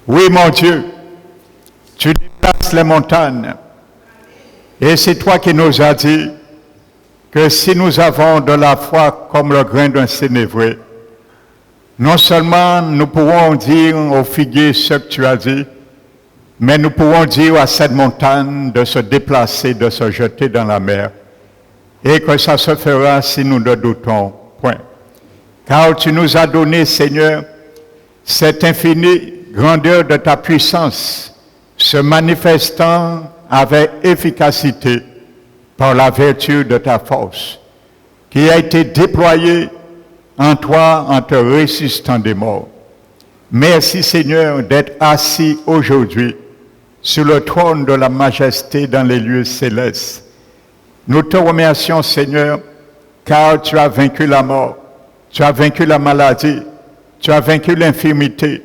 Oui, mon Dieu, tu déplaces les montagnes. Et c'est toi qui nous as dit que si nous avons de la foi comme le grain d'un sénévré, non seulement nous pourrons dire au figuier ce que tu as dit, mais nous pourrons dire à cette montagne de se déplacer, de se jeter dans la mer, et que ça se fera si nous ne doutons point. Car tu nous as donné, Seigneur, cette infinie grandeur de ta puissance, se manifestant avec efficacité par la vertu de ta force, qui a été déployée en toi en te ressuscitant des morts. Merci, Seigneur, d'être assis aujourd'hui sur le trône de la majesté dans les lieux célestes. Nous te remercions, Seigneur, car tu as vaincu la mort, tu as vaincu la maladie, tu as vaincu l'infirmité,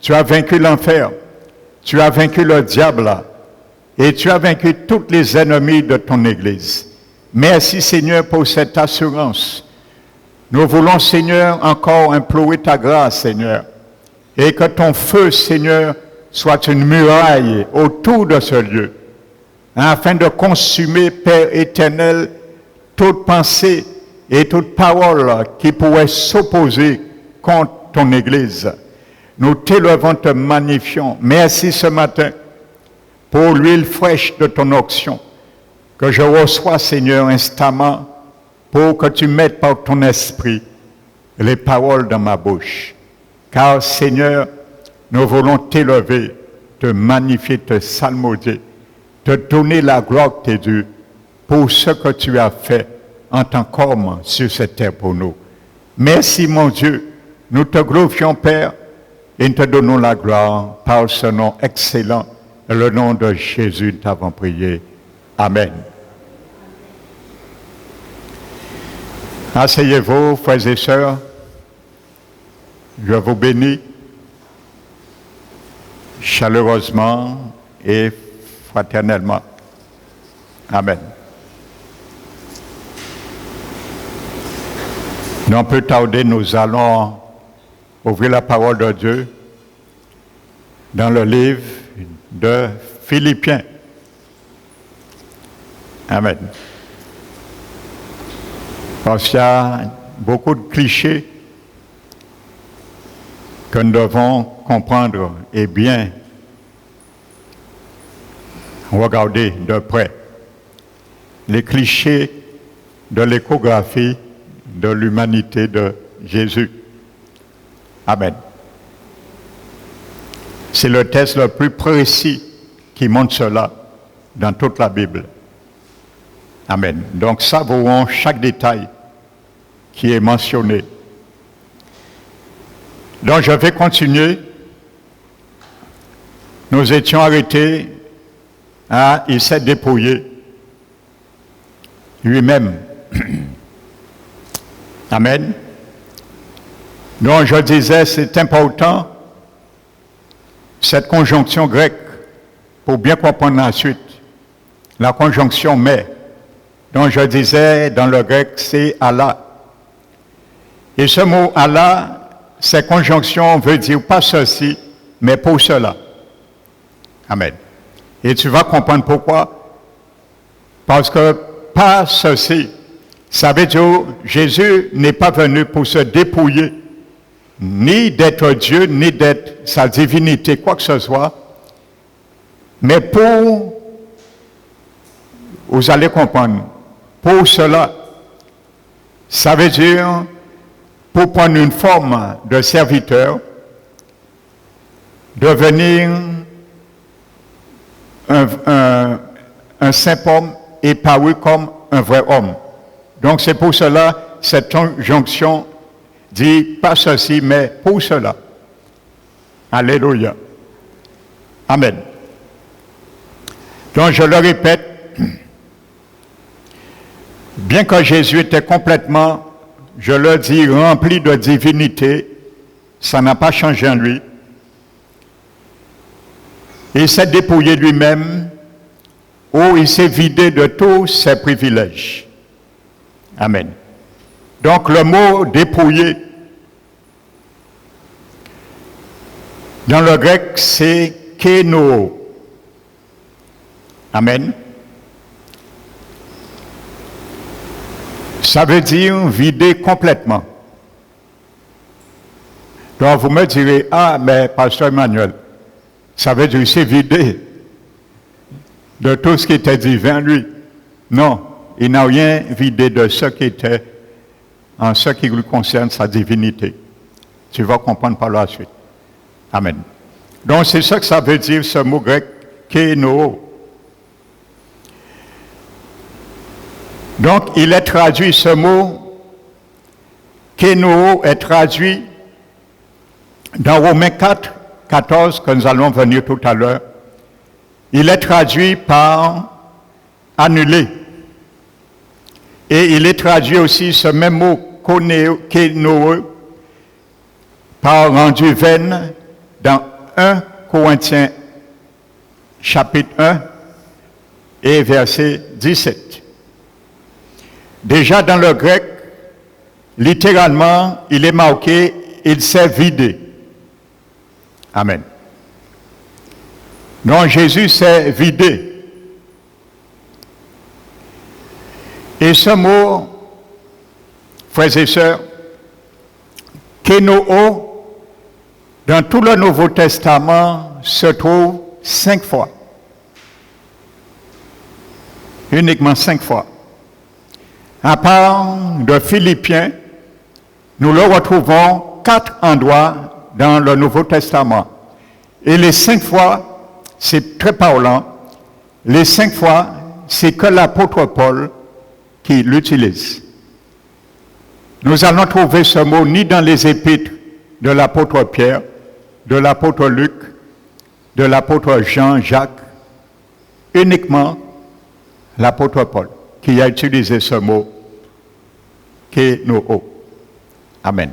tu as vaincu l'enfer, tu as vaincu le diable et tu as vaincu tous les ennemis de ton Église. Merci, Seigneur, pour cette assurance. Nous voulons, Seigneur, encore implorer ta grâce, Seigneur, et que ton feu, Seigneur, soit une muraille autour de ce lieu, afin de consumer, Père éternel, toute pensée et toute parole qui pourrait s'opposer contre ton Église. Nous t'élevons, te magnifions. Merci ce matin pour l'huile fraîche de ton onction, que je reçois, Seigneur, instamment, pour que tu mettes par ton esprit les paroles dans ma bouche. Car, Seigneur, nous voulons t'élever, te magnifier, te salmodier, te donner la gloire que t'es due pour ce que tu as fait en tant qu'homme sur cette terre pour nous. Merci, mon Dieu. Nous te glorifions, Père, et nous te donnons la gloire par ce nom excellent, le nom de Jésus, nous t'avons prié. Amen. Asseyez-vous, frères et sœurs. Je vous bénis chaleureusement et fraternellement. Amen. Non plus tarder, nous allons ouvrir la parole de Dieu dans le livre de Philippiens. Amen. Parce qu'il y a beaucoup de clichés que nous devons comprendre et bien regarder de près. Les clichés de l'échographie de l'humanité de Jésus. Amen. C'est le texte le plus précis qui montre cela dans toute la Bible. Amen. Donc, savourons chaque détail qui est mentionné. Donc, je vais continuer. Nous étions arrêtés à il s'est dépouillé lui-même. Amen. Donc, je disais, c'est important, cette conjonction grecque, pour bien comprendre la suite. La conjonction « mais ». Donc, je disais, dans le grec, c'est « Allah ». Et ce mot « Allah », cette conjonction veut dire pas ceci, mais pour cela. Amen. Et tu vas comprendre pourquoi. Parce que pas ceci, ça veut dire Jésus n'est pas venu pour se dépouiller, ni d'être Dieu, ni d'être sa divinité, quoi que ce soit, mais pour, vous allez comprendre, pour cela, ça veut dire pour prendre une forme de serviteur, devenir un simple homme et paru comme un vrai homme. Donc c'est pour cela, cette conjonction dit pas ceci, mais pour cela. Alléluia. Amen. Donc je le répète, bien que Jésus était complètement, je le dis, rempli de divinité, ça n'a pas changé en lui. Il s'est dépouillé lui-même, ou il s'est vidé de tous ses privilèges. Amen. Donc le mot dépouillé Dans le grec, c'est kénoo. Amen. Ça veut dire vider complètement. Donc vous me direz, ah, mais Pasteur Emmanuel, ça veut dire c'est vider de tout ce qui était divin, lui. Non, il n'a rien vidé de ce qui était en ce qui lui concerne sa divinité. Tu vas comprendre par la suite. Amen. Donc c'est ça que ça veut dire ce mot grec, kénoo. Donc il est traduit, ce mot kénoo est traduit dans Romains 4, 14, que nous allons venir tout à l'heure. Il est traduit par annuler. Et il est traduit aussi, ce même mot kénoo, par rendu vaine dans 1 Corinthiens chapitre 1 et verset 17. Déjà dans le grec, littéralement, il est marqué « il s'est vidé ». Amen. Donc Jésus s'est vidé. Et ce mot, frères et sœurs, kénoo, dans tout le Nouveau Testament, se trouve 5 fois. Uniquement 5 fois. À part de Philippiens, nous le retrouvons 4 endroits dans le Nouveau Testament. Et les 5 fois, c'est très parlant, les 5 fois, c'est que l'apôtre Paul qui l'utilise. Nous allons trouver ce mot ni dans les épîtres de l'apôtre Pierre, de l'apôtre Luc, de l'apôtre Jean, Jacques, uniquement l'apôtre Paul qui a utilisé ce mot kénoo. Amen.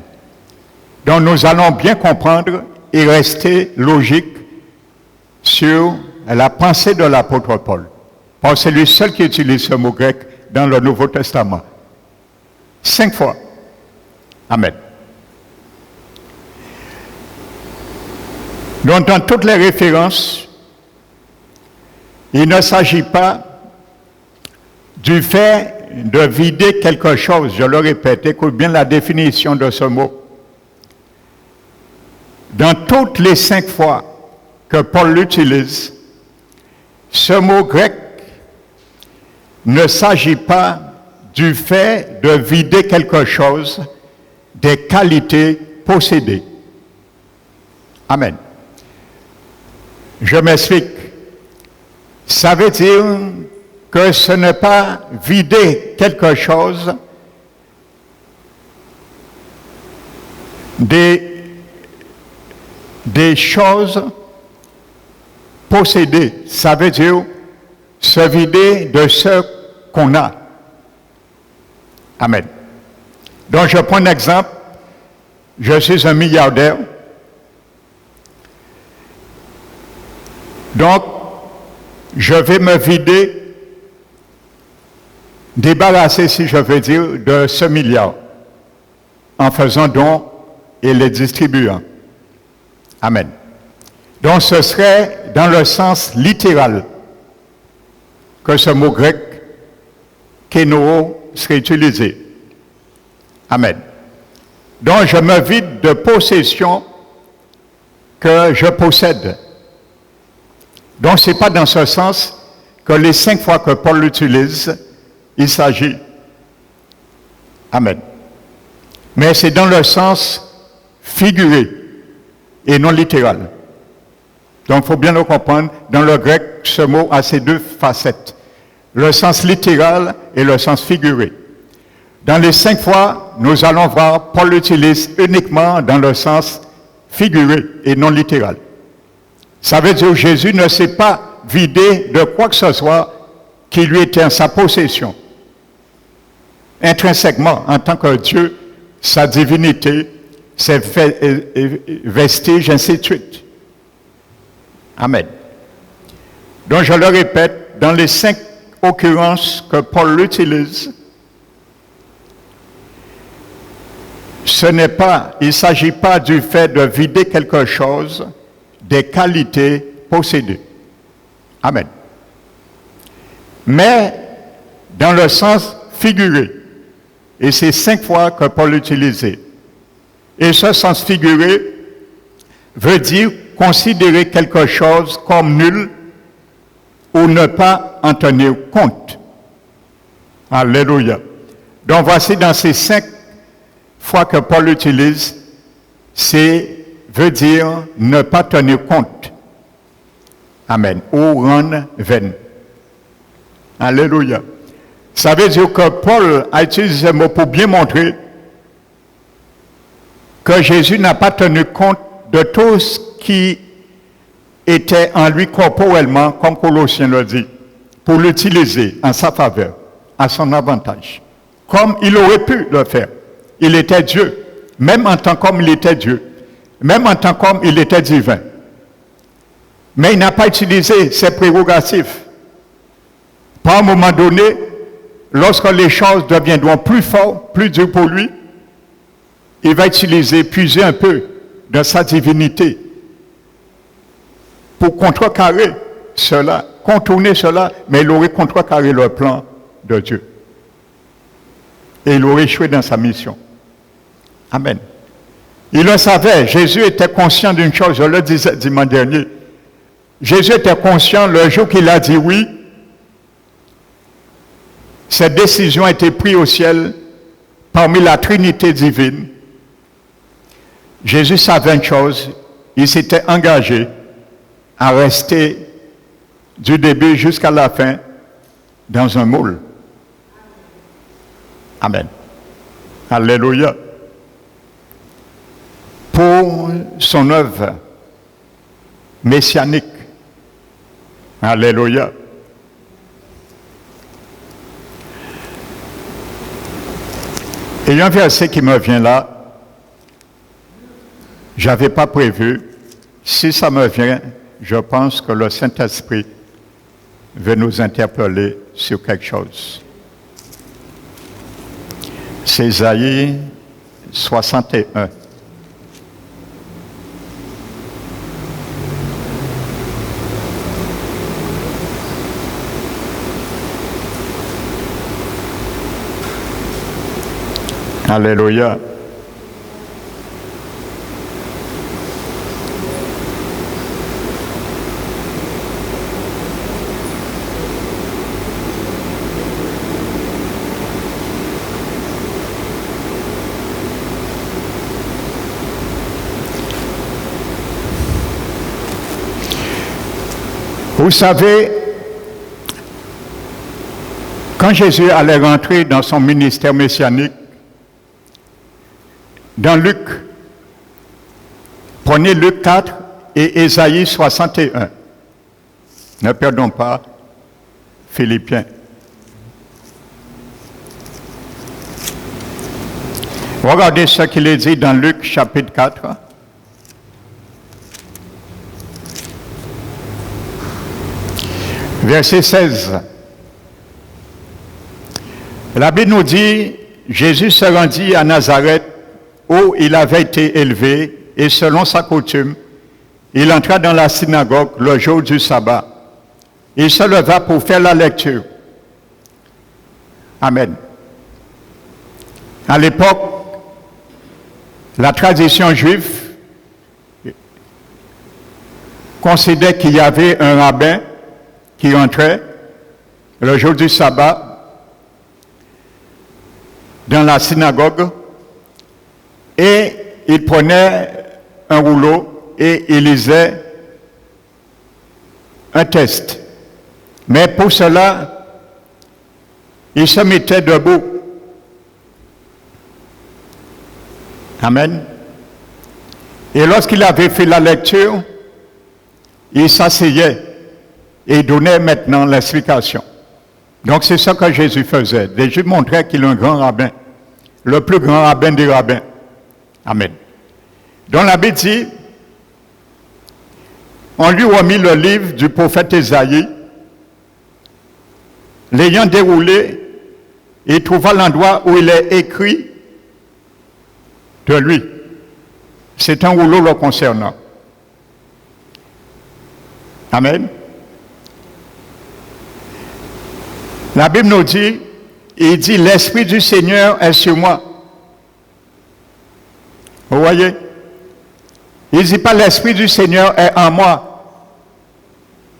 Donc nous allons bien comprendre et rester logique sur la pensée de l'apôtre Paul. Paul, c'est lui seul qui utilise ce mot grec dans le Nouveau Testament. 5 fois. Amen. Donc dans toutes les références, il ne s'agit pas du fait de vider quelque chose. Je le répète, écoute bien la définition de ce mot. Dans toutes les 5 fois que Paul l'utilise, ce mot grec ne s'agit pas du fait de vider quelque chose des qualités possédées. Amen. Je m'explique. Ça veut dire que ce n'est pas vider quelque chose des choses possédées. Ça veut dire se vider de ce qu'on a. Amen. Donc je prends un exemple. Je suis un milliardaire. Donc, je vais me vider, débarrasser, si je veux dire, de ce milliard, en faisant don et les distribuant. Amen. Donc, ce serait dans le sens littéral que ce mot grec, kénoo, serait utilisé. Amen. Donc, je me vide de possession que je possède. Donc, ce n'est pas dans ce sens que les 5 fois que Paul l'utilise, il s'agit. Amen. Mais c'est dans le sens figuré et non littéral. Donc, il faut bien le comprendre. Dans le grec, ce mot a ces 2 facettes. Le sens littéral et le sens figuré. Dans les 5 fois, nous allons voir, Paul l'utilise uniquement dans le sens figuré et non littéral. Ça veut dire que Jésus ne s'est pas vidé de quoi que ce soit qui lui était en sa possession. Intrinsèquement, en tant que Dieu, sa divinité, ses vestiges, ainsi de suite. Amen. Donc je le répète, dans les 5 occurrences que Paul utilise, il ne s'agit pas du fait de vider quelque chose des qualités possédées. Amen. Mais dans le sens figuré. Et c'est 5 fois que Paul l'utilisait. Et ce sens figuré veut dire considérer quelque chose comme nul ou ne pas en tenir compte. Alléluia. Donc voici dans ces 5 fois que Paul l'utilise, c'est veut dire ne pas tenir compte. Amen. Ou rendre vaine. Alléluia. Ça veut dire que Paul a utilisé ce mot pour bien montrer que Jésus n'a pas tenu compte de tout ce qui était en lui corporellement, comme Colossiens le dit, pour l'utiliser en sa faveur, à son avantage. Comme il aurait pu le faire. Il était Dieu. Même en tant qu'homme, il était Dieu. Même en tant qu'homme, il était divin. Mais il n'a pas utilisé ses prérogatives. Par un moment donné, lorsque les choses deviendront plus fortes, plus dures pour lui, il va utiliser, puiser un peu de sa divinité pour contrecarrer cela, contourner cela, mais il aurait contrecarré le plan de Dieu. Et il aurait échoué dans sa mission. Amen. Il le savait, Jésus était conscient d'une chose, je le disais dimanche dernier. Jésus était conscient le jour qu'il a dit oui, cette décision a été prise au ciel parmi la Trinité divine. Jésus savait une chose, il s'était engagé à rester du début jusqu'à la fin dans un moule. Amen. Alléluia. Pour son œuvre messianique. Alléluia. Et il y a un verset qui me vient là. Je n'avais pas prévu. Si ça me vient, je pense que le Saint-Esprit veut nous interpeller sur quelque chose. C'est Isaïe 61. Alléluia. Vous savez, quand Jésus allait rentrer dans son ministère messianique, dans Luc, prenez Luc 4 et Ésaïe 61. Ne perdons pas Philippiens. Regardez ce qu'il est dit dans Luc chapitre 4. Verset 16. La Bible nous dit, Jésus se rendit à Nazareth où il avait été élevé et selon sa coutume, il entra dans la synagogue le jour du sabbat. Il se leva pour faire la lecture. Amen. À l'époque, la tradition juive considère qu'il y avait un rabbin qui entrait le jour du sabbat dans la synagogue et il prenait un rouleau et il lisait un texte. Mais pour cela, il se mettait debout. Amen. Et lorsqu'il avait fait la lecture, il s'asseyait et il donnait maintenant l'explication. Donc c'est ça que Jésus faisait. Jésus montrait qu'il est un grand rabbin, le plus grand rabbin des rabbins. Amen. Donc la Bible dit, on lui remit le livre du prophète Ésaïe, l'ayant déroulé, il trouva l'endroit où il est écrit de lui. C'est un rouleau le concernant. Amen. La Bible nous dit, il dit, l'Esprit du Seigneur est sur moi. Vous voyez? Il ne dit pas, l'Esprit du Seigneur est en moi.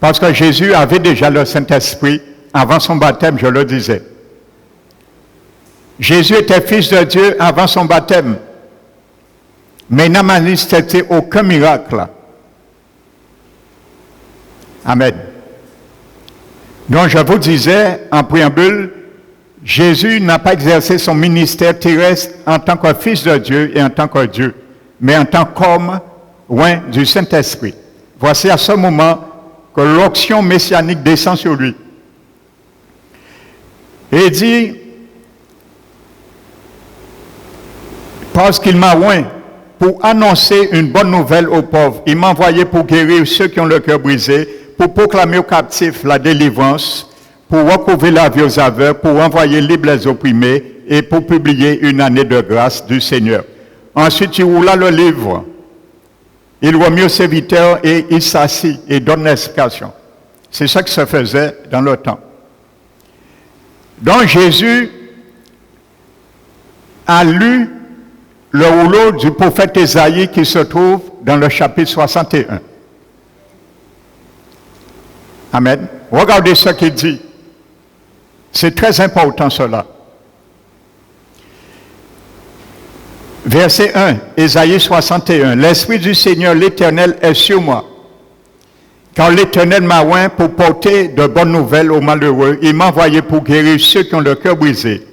Parce que Jésus avait déjà le Saint-Esprit avant son baptême, je le disais. Jésus était fils de Dieu avant son baptême. Mais il n'a manifesté aucun miracle. Amen. Donc je vous disais en préambule, Jésus n'a pas exercé son ministère terrestre en tant que fils de Dieu et en tant que Dieu, mais en tant qu'homme loin du Saint-Esprit. Voici à ce moment que l'onction messianique descend sur lui. Et il dit, parce qu'il m'a oint pour annoncer une bonne nouvelle aux pauvres, il m'a envoyé pour guérir ceux qui ont le cœur brisé, pour proclamer aux captifs la délivrance, pour recouvrer la vie aux aveugles, pour envoyer libres les opprimés et pour publier une année de grâce du Seigneur. Ensuite, il roula le livre. Il remit au serviteur et il s'assit et donne l'explication. C'est ça qui se faisait dans le temps. Donc Jésus a lu le rouleau du prophète Ésaïe qui se trouve dans le chapitre 61. Amen. Regardez ce qu'il dit. C'est très important cela. Verset 1, Ésaïe 61. L'Esprit du Seigneur l'Éternel est sur moi. Car l'Éternel m'a oint pour porter de bonnes nouvelles aux malheureux. Il m'a envoyé pour guérir ceux qui ont le cœur brisé,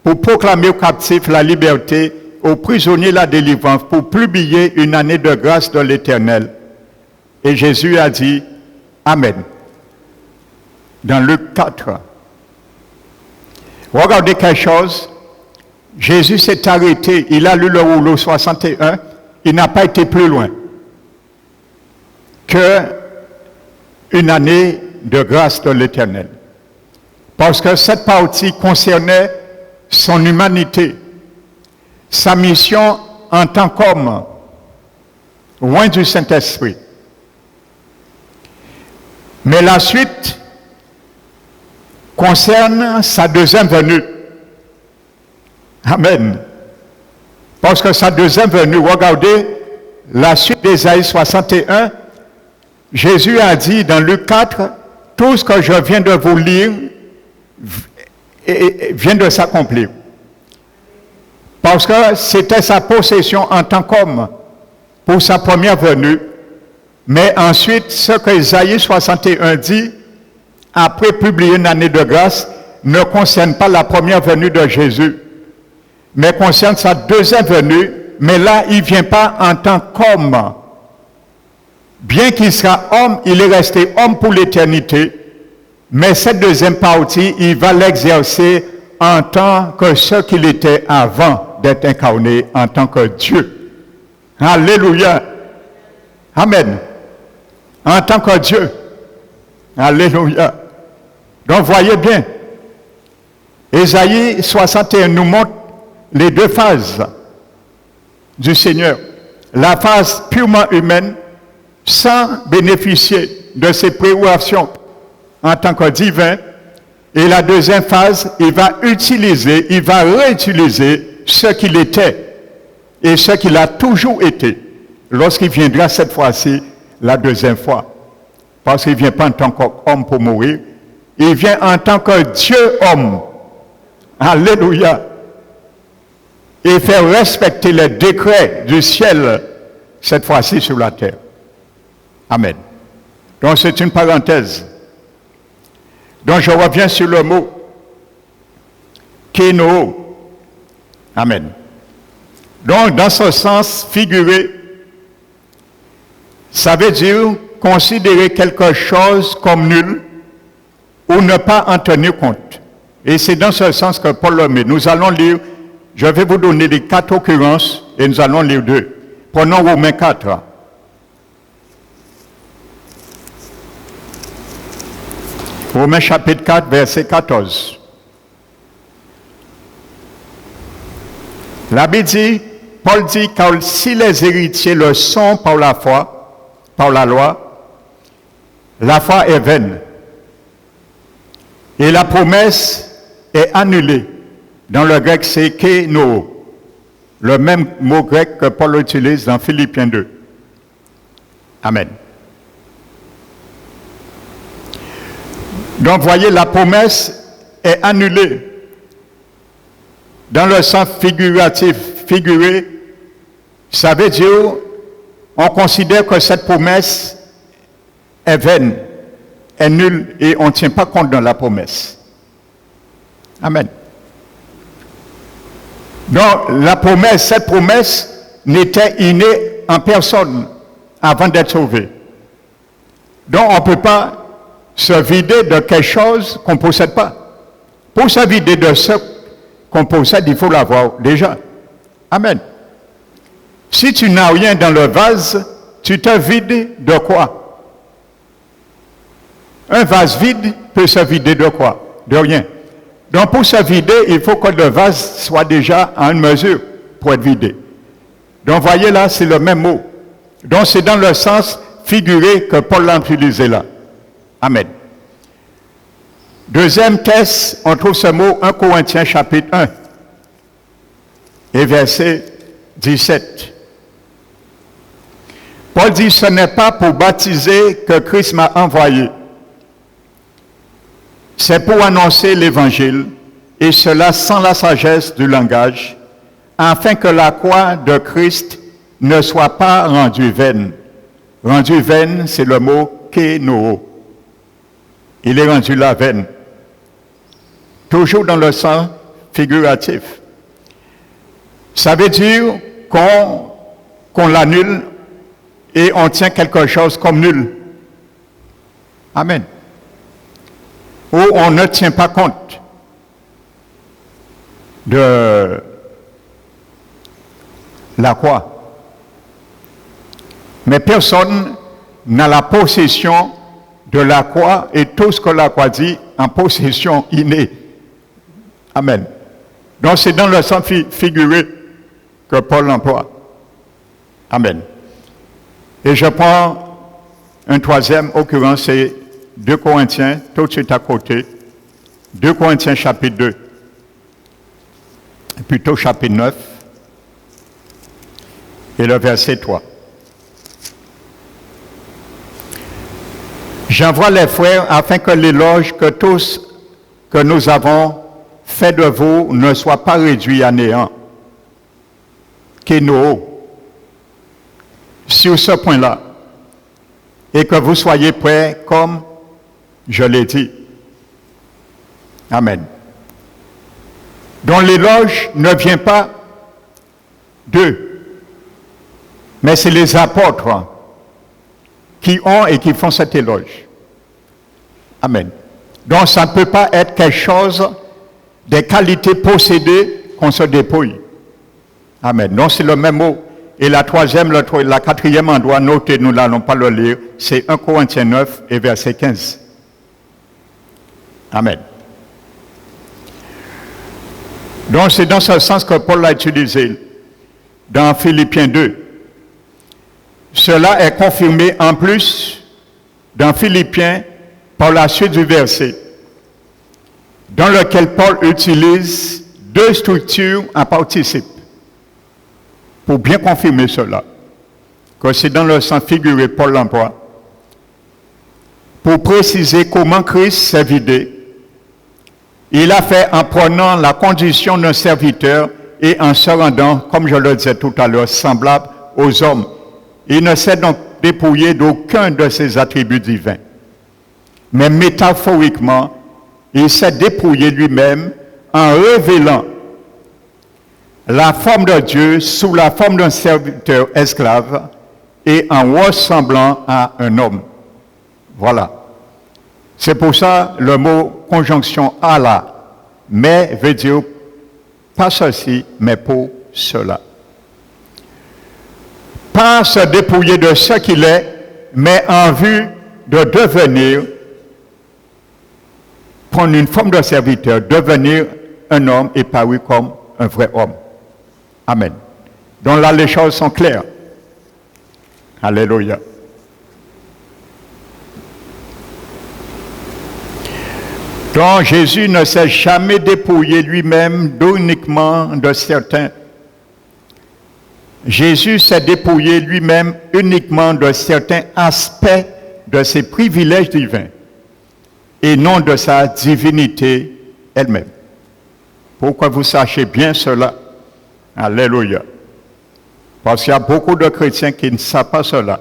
pour proclamer aux captifs la liberté, aux prisonniers la délivrance, pour publier une année de grâce de l'Éternel. Et Jésus a dit, Amen. Dans Luc 4. Regardez quelque chose. Jésus s'est arrêté, il a lu le rouleau 61, il n'a pas été plus loin que une année de grâce de l'Éternel. Parce que cette partie concernait son humanité, sa mission en tant qu'homme, loin du Saint-Esprit. Mais la suite concerne sa deuxième venue. Amen. Parce que sa deuxième venue, regardez la suite d'Ésaïe 61, Jésus a dit dans Luc 4, tout ce que je viens de vous lire vient de s'accomplir. Parce que c'était sa possession en tant qu'homme pour sa première venue. Mais ensuite, ce que Ésaïe 61 dit, après publier une année de grâce, ne concerne pas la première venue de Jésus, mais concerne sa deuxième venue, mais là, il ne vient pas en tant qu'homme. Bien qu'il soit homme, il est resté homme pour l'éternité, mais cette deuxième partie, il va l'exercer en tant que ce qu'il était avant d'être incarné en tant que Dieu. Alléluia. Amen. En tant que Dieu. Alléluia. Donc, voyez bien, Ésaïe 61 nous montre les deux phases du Seigneur. La phase purement humaine, sans bénéficier de ses prérogatives en tant que divin. Et la deuxième phase, il va réutiliser ce qu'il était et ce qu'il a toujours été lorsqu'il viendra cette fois-ci, la deuxième fois. Parce qu'il ne vient pas en tant qu'homme pour mourir, il vient en tant que Dieu-homme. Alléluia. Et faire respecter les décrets du ciel, cette fois-ci sur la terre. Amen. Donc c'est une parenthèse. Donc je reviens sur le mot kéno. Amen. Donc dans ce sens figuré, ça veut dire considérer quelque chose comme nul ou ne pas en tenir compte. Et c'est dans ce sens que Paul le met. Nous allons lire, je vais vous donner les 4 occurrences et nous allons lire 2. Prenons Romains 4. Romains chapitre 4, verset 14. La Bible dit, Paul dit, car si les héritiers le sont par la foi, par la loi, la foi est vaine. Et la promesse est annulée. Dans le grec, c'est kéno, le même mot grec que Paul utilise dans Philippiens 2. Amen. Donc, voyez, la promesse est annulée. Dans le sens figuratif, figuré, ça veut dire, on considère que cette promesse est vaine, est nulle, et on ne tient pas compte de la promesse. Amen. Donc, la promesse, cette promesse n'était innée en personne avant d'être sauvé. Donc, on ne peut pas se vider de quelque chose qu'on ne possède pas. Pour se vider de ce qu'on possède, il faut l'avoir déjà. Amen. Si tu n'as rien dans le vase, tu te vides de quoi? Un vase vide peut se vider de quoi? De rien. Donc pour se vider, il faut que le vase soit déjà à une mesure pour être vidé. Donc voyez là, c'est le même mot. Donc c'est dans le sens figuré que Paul l'a utilisé là. Amen. Deuxième texte, on trouve ce mot 1 Corinthiens chapitre 1 et verset 17. Paul dit, ce n'est pas pour baptiser que Christ m'a envoyé. C'est pour annoncer l'évangile, et cela sans la sagesse du langage, afin que la croix de Christ ne soit pas rendue vaine. Rendue vaine, c'est le mot kéno. Il est rendu la vaine. Toujours dans le sens figuratif. Ça veut dire qu'on l'annule et on tient quelque chose comme nul. Amen. Ou on ne tient pas compte de la croix. Mais personne n'a la possession de la croix et tout ce que la croix dit en possession innée. Amen. Donc c'est dans le sens figuré que Paul emploie. Amen. Et je prends un troisième occurrence, c'est 2 Corinthiens, tout de suite à côté. 2 Corinthiens chapitre 2. Plutôt chapitre 9. Et le verset 3. J'envoie les frères afin que l'éloge que tous que nous avons fait de vous ne soit pas réduit à néant. Kéno. Sur ce point-là. Et que vous soyez prêts comme je l'ai dit. Amen. Donc l'éloge ne vient pas d'eux, mais c'est les apôtres qui ont et qui font cet éloge. Amen. Donc ça ne peut pas être quelque chose des qualités possédées qu'on se dépouille. Amen. Donc c'est le même mot. Et la troisième, la quatrième, on doit noter, nous n'allons pas le lire, c'est 1 Corinthiens 9 et verset 15. Amen. Donc c'est dans ce sens que Paul l'a utilisé dans Philippiens 2. Cela est confirmé en plus dans Philippiens par la suite du verset, dans lequel Paul utilise deux structures en participe pour bien confirmer cela, que c'est dans le sens figuré Paul l'emploie, pour préciser comment Christ s'est vidé. Il a fait en prenant la condition d'un serviteur et en se rendant, comme je le disais tout à l'heure, semblable aux hommes. Il ne s'est donc dépouillé d'aucun de ses attributs divins. Mais métaphoriquement, il s'est dépouillé lui-même en révélant la forme de Dieu sous la forme d'un serviteur esclave et en ressemblant à un homme. Voilà. C'est pour ça le mot conjonction Allah, mais veut dire pas ceci, mais pour cela. Pas se dépouiller de ce qu'il est, mais en vue de devenir, prendre une forme de serviteur, devenir un homme et paru comme un vrai homme. Amen. Donc là, les choses sont claires. Alléluia. Donc Jésus ne s'est jamais dépouillé lui-même uniquement de certains. Jésus s'est dépouillé lui-même uniquement de certains aspects de ses privilèges divins et non de sa divinité elle-même. Pourquoi vous sachez bien cela? Alléluia. Parce qu'il y a beaucoup de chrétiens qui ne savent pas cela.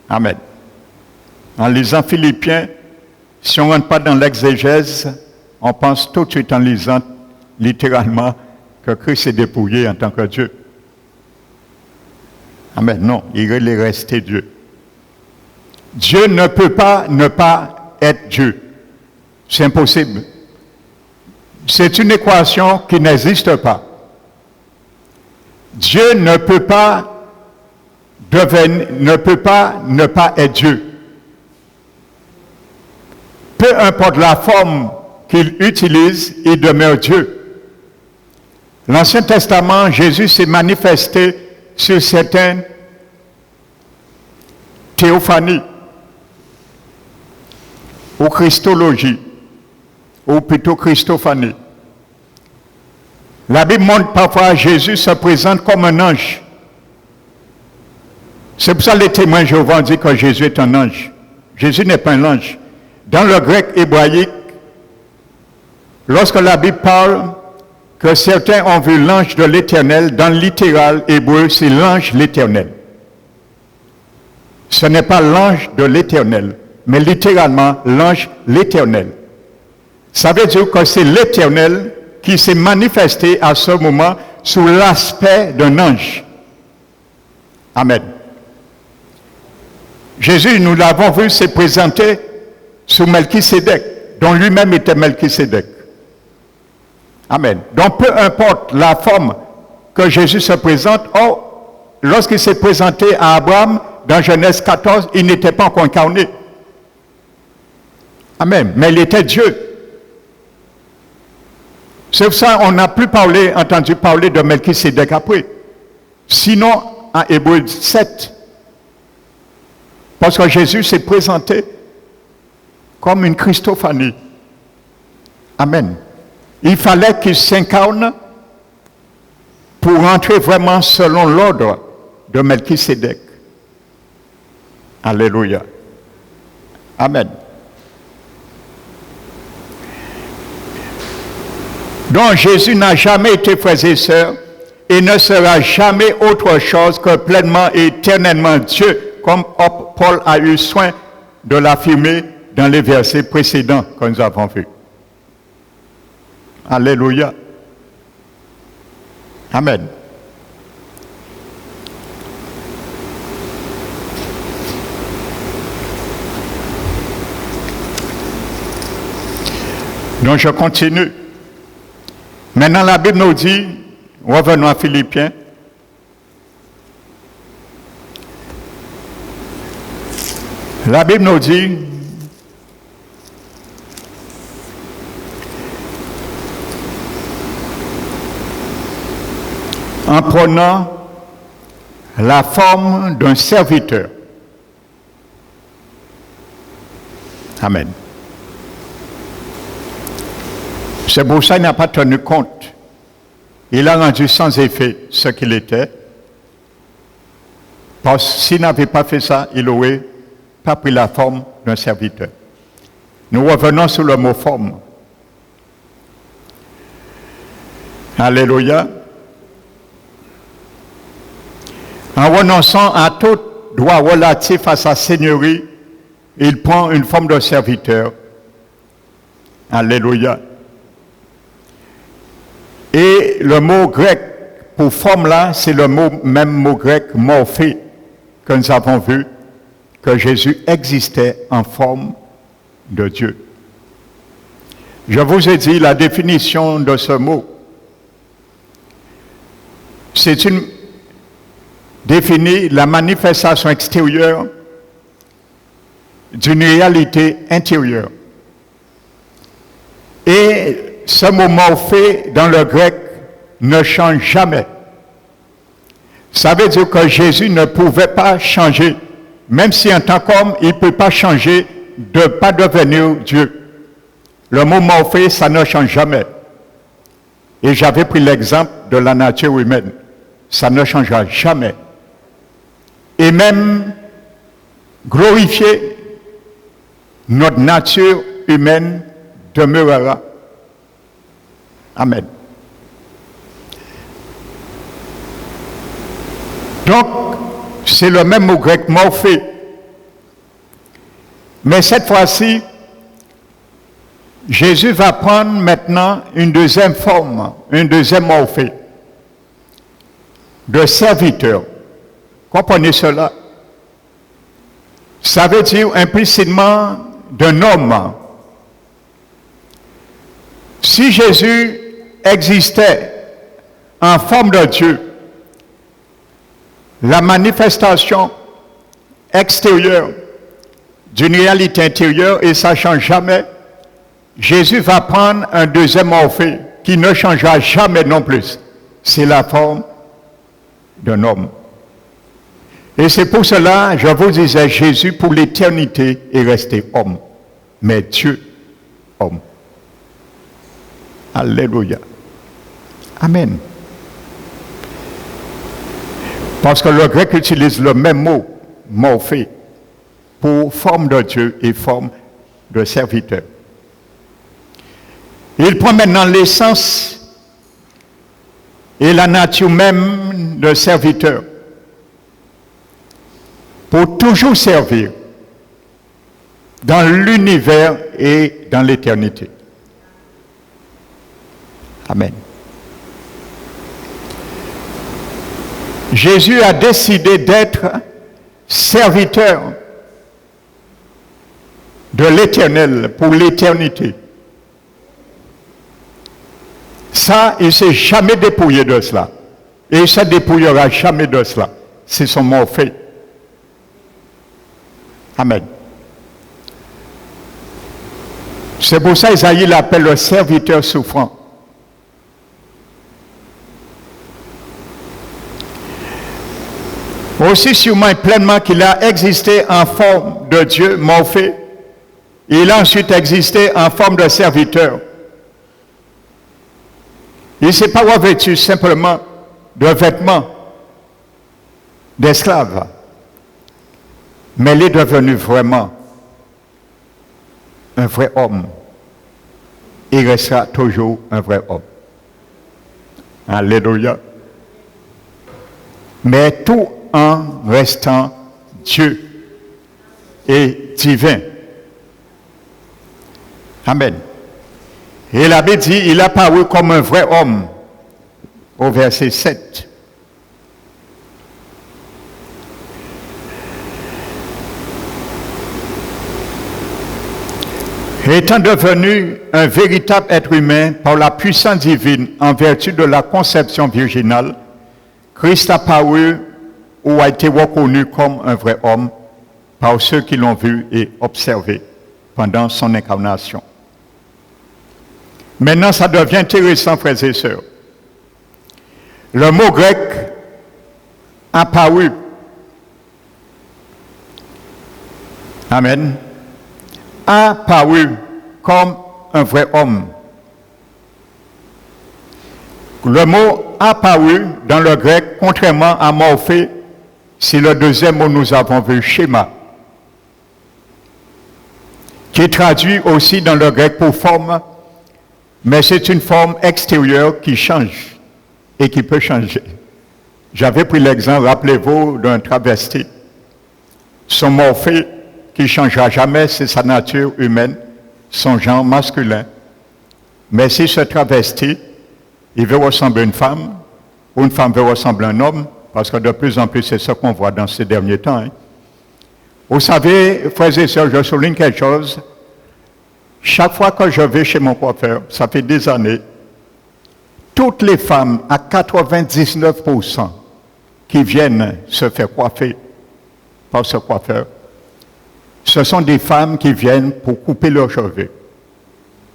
Amen. En lisant Philippiens, si on ne rentre pas dans l'exégèse, on pense tout de suite en lisant littéralement que Christ est dépouillé en tant que Dieu. Amen. Non, il est resté Dieu. Dieu ne peut pas ne pas être Dieu. C'est impossible. C'est une équation qui n'existe pas. Dieu ne peut pas ne pas être Dieu. Peu importe la forme qu'il utilise, il demeure Dieu. L'Ancien Testament, Jésus s'est manifesté sur certaines théophanies ou christologie, ou plutôt christophanie. La Bible montre parfois Jésus se présente comme un ange. C'est pour ça que les témoins Jéhovah disent que Jésus est un ange. Jésus n'est pas un ange. Dans le grec hébraïque, lorsque la Bible parle que certains ont vu l'ange de l'Éternel, dans le littéral hébreu, c'est l'ange l'Éternel. Ce n'est pas l'ange de l'Éternel, mais littéralement l'ange l'Éternel. Ça veut dire que c'est l'Éternel qui s'est manifesté à ce moment sous l'aspect d'un ange. Amen. Jésus, nous l'avons vu, s'est présenté sous Melchisédek, dont lui-même était Melchisédek. Amen. Donc peu importe la forme que Jésus se présente, lorsqu'il s'est présenté à Abraham, dans Genèse 14, il n'était pas encore incarné. Amen. Mais il était Dieu. C'est pour ça qu'on n'a plus entendu parler de Melchisédek après. Sinon, en Hébreux 7, parce que Jésus s'est présenté comme une Christophanie. Amen. Il fallait qu'il s'incarne pour entrer vraiment selon l'ordre de Melchisédek. Alléluia. Amen. Donc Jésus n'a jamais été, frères et sœurs, et ne sera jamais autre chose que pleinement et éternellement Dieu, comme Paul a eu soin de l'affirmer dans les versets précédents que nous avons vus. Alléluia. Amen. Donc je continue. Maintenant la Bible nous dit, revenons à Philippiens, la Bible nous dit, en prenant la forme d'un serviteur. Amen. C'est pour ça qu'il n'a pas tenu compte. Il a rendu sans effet ce qu'il était. Parce que s'il n'avait pas fait ça, il n'aurait pas pris la forme d'un serviteur. Nous revenons sur le mot forme. Alléluia. En renonçant à tout droit relatif à sa seigneurie, il prend une forme de serviteur. Alléluia. Et le mot grec pour forme là, c'est le même mot grec morphé que nous avons vu que Jésus existait en forme de Dieu. Je vous ai dit la définition de ce mot. C'est une définit la manifestation extérieure d'une réalité intérieure. Et ce mot morphé dans le grec ne change jamais. Ça veut dire que Jésus ne pouvait pas changer. Même si en tant qu'homme, il ne peut pas changer de ne pas devenir Dieu. Le mot morphé, ça ne change jamais. Et j'avais pris l'exemple de la nature humaine. Ça ne changera jamais. Et même glorifier notre nature humaine demeurera. Amen. Donc, c'est le même mot grec morphé. Mais cette fois-ci, Jésus va prendre maintenant une deuxième forme, une deuxième morphée de serviteur. Comprenez cela? Ça veut dire implicitement d'un homme. Si Jésus existait en forme de Dieu, la manifestation extérieure d'une réalité intérieure, et ça ne change jamais, Jésus va prendre un deuxième morphée qui ne changera jamais non plus. C'est la forme d'un homme. Et c'est pour cela, je vous disais, Jésus pour l'éternité est resté homme, mais Dieu, homme. Alléluia. Amen. Parce que le grec utilise le même mot, morphé, pour forme de Dieu et forme de serviteur. Il prend maintenant l'essence et la nature même de serviteur pour toujours servir dans l'univers et dans l'éternité. Amen. Jésus a décidé d'être serviteur de l'Éternel pour l'éternité. Ça, il ne s'est jamais dépouillé de cela. Et il ne se dépouillera jamais de cela. C'est son morphée. Amen. C'est pour ça qu'Isaïe l'appelle le serviteur souffrant. Aussi sûrement et pleinement qu'il a existé en forme de Dieu, morphé, il a ensuite existé en forme de serviteur. Il ne s'est pas revêtu simplement de vêtements d'esclave, mais il est devenu vraiment un vrai homme. Il restera toujours un vrai homme. Alléluia. Mais tout en restant Dieu et divin. Amen. Et la Bible dit, il a paru comme un vrai homme, au verset 7. Étant devenu un véritable être humain par la puissance divine en vertu de la conception virginale, Christ a paru ou a été reconnu comme un vrai homme par ceux qui l'ont vu et observé pendant son incarnation. Maintenant, ça devient intéressant, frères et sœurs. Le mot grec apparu, amen, apparu comme un vrai homme. Le mot apparu dans le grec, contrairement à morphé, c'est le deuxième mot nous avons vu, schéma, qui est traduit aussi dans le grec pour forme, mais c'est une forme extérieure qui change et qui peut changer. J'avais pris l'exemple, rappelez-vous, d'un travesti. Son morphé qui ne changera jamais, c'est sa nature humaine, son genre masculin. Mais si ce travesti, il veut ressembler à une femme, ou une femme veut ressembler à un homme, parce que de plus en plus, c'est ce qu'on voit dans ces derniers temps. Hein. Vous savez, frères et sœurs, je souligne quelque chose. Chaque fois que je vais chez mon coiffeur, ça fait des années, toutes les femmes, à 99%, qui viennent se faire coiffer par ce coiffeur, ce sont des femmes qui viennent pour couper leurs cheveux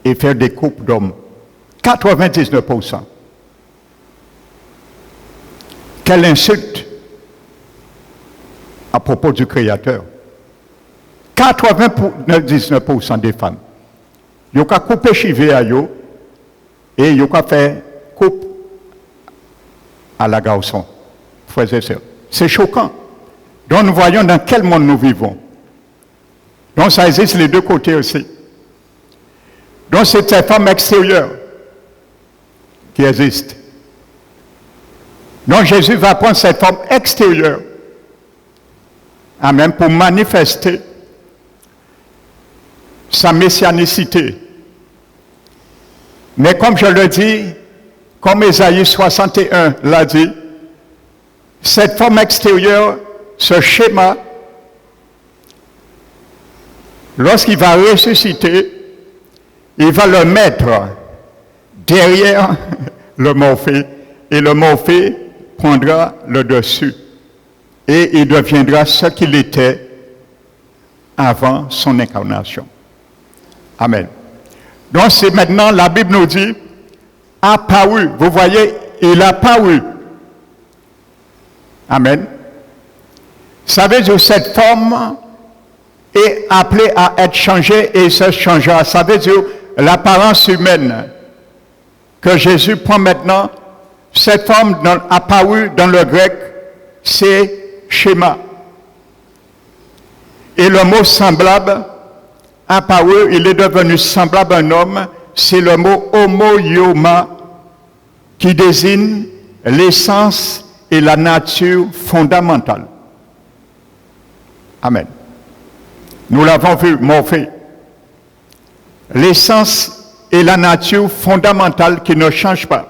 et faire des coupes d'hommes. 99%. Quelle insulte à propos du Créateur. 99% des femmes. Ils ont coupé chivé à eux et ils ont fait coupe à la garçon. Frères et sœurs. C'est choquant. Donc nous voyons dans quel monde nous vivons. Donc ça existe les deux côtés aussi. Donc c'est cette forme extérieure qui existe. Donc Jésus va prendre cette forme extérieure, amen, pour manifester sa messianicité. Mais comme je le dis, comme Ésaïe 61 l'a dit, cette forme extérieure, ce schéma, lorsqu'il va ressusciter, il va le mettre derrière le morphée, et le morphée prendra le dessus, et il deviendra ce qu'il était avant son incarnation. Amen. Donc c'est maintenant, la Bible nous dit, apparu. Vous voyez, il a apparu. Amen. Ça veut dire que cette forme est appelée à être changée et se changera. Ça veut dire l'apparence humaine que Jésus prend maintenant, cette forme apparue dans le grec, c'est schéma. Et le mot semblable, apparu, il est devenu semblable à un homme, c'est le mot homoioma qui désigne l'essence et la nature fondamentale. Amen. Nous l'avons vu, Morphée. L'essence et la nature fondamentale qui ne changent pas.